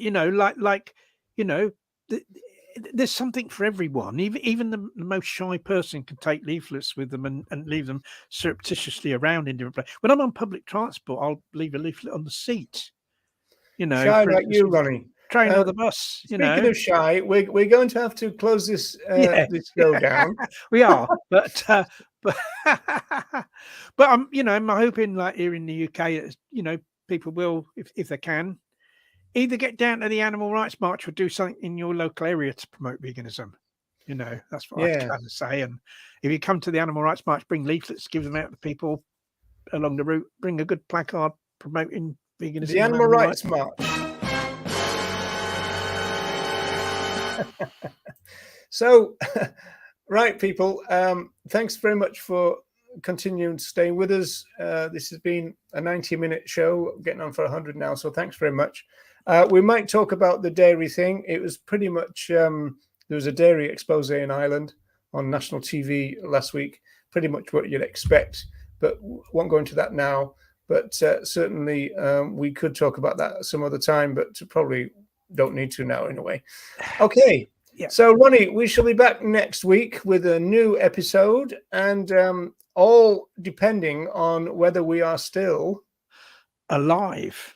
There's something for everyone. Even the most shy person can take leaflets with them and leave them surreptitiously around in different places. When I'm on public transport, I'll leave a leaflet on the seat. Shy like you, Ronnie. Train or the bus. Speaking of shy, we're going to have to close this show down. We are, but I'm hoping, like here in the UK, people will, if they can, either get down to the Animal Rights March or do something in your local area to promote veganism. That's what I'm trying to say. And if you come to the Animal Rights March, bring leaflets, give them out to people along the route, bring a good placard promoting veganism. The Animal Rights March. So, right, people, thanks very much for continuing staying with us. This has been a 90-minute show, getting on for 100 now, so thanks very much. We might talk about the dairy thing. It was pretty much, there was a dairy expose in Ireland on national TV last week, pretty much what you'd expect, but won't go into that now. But certainly we could talk about that some other time, but probably don't need to now in a way. Okay. Yeah. So, Ronnie, we shall be back next week with a new episode, and all depending on whether we are still alive.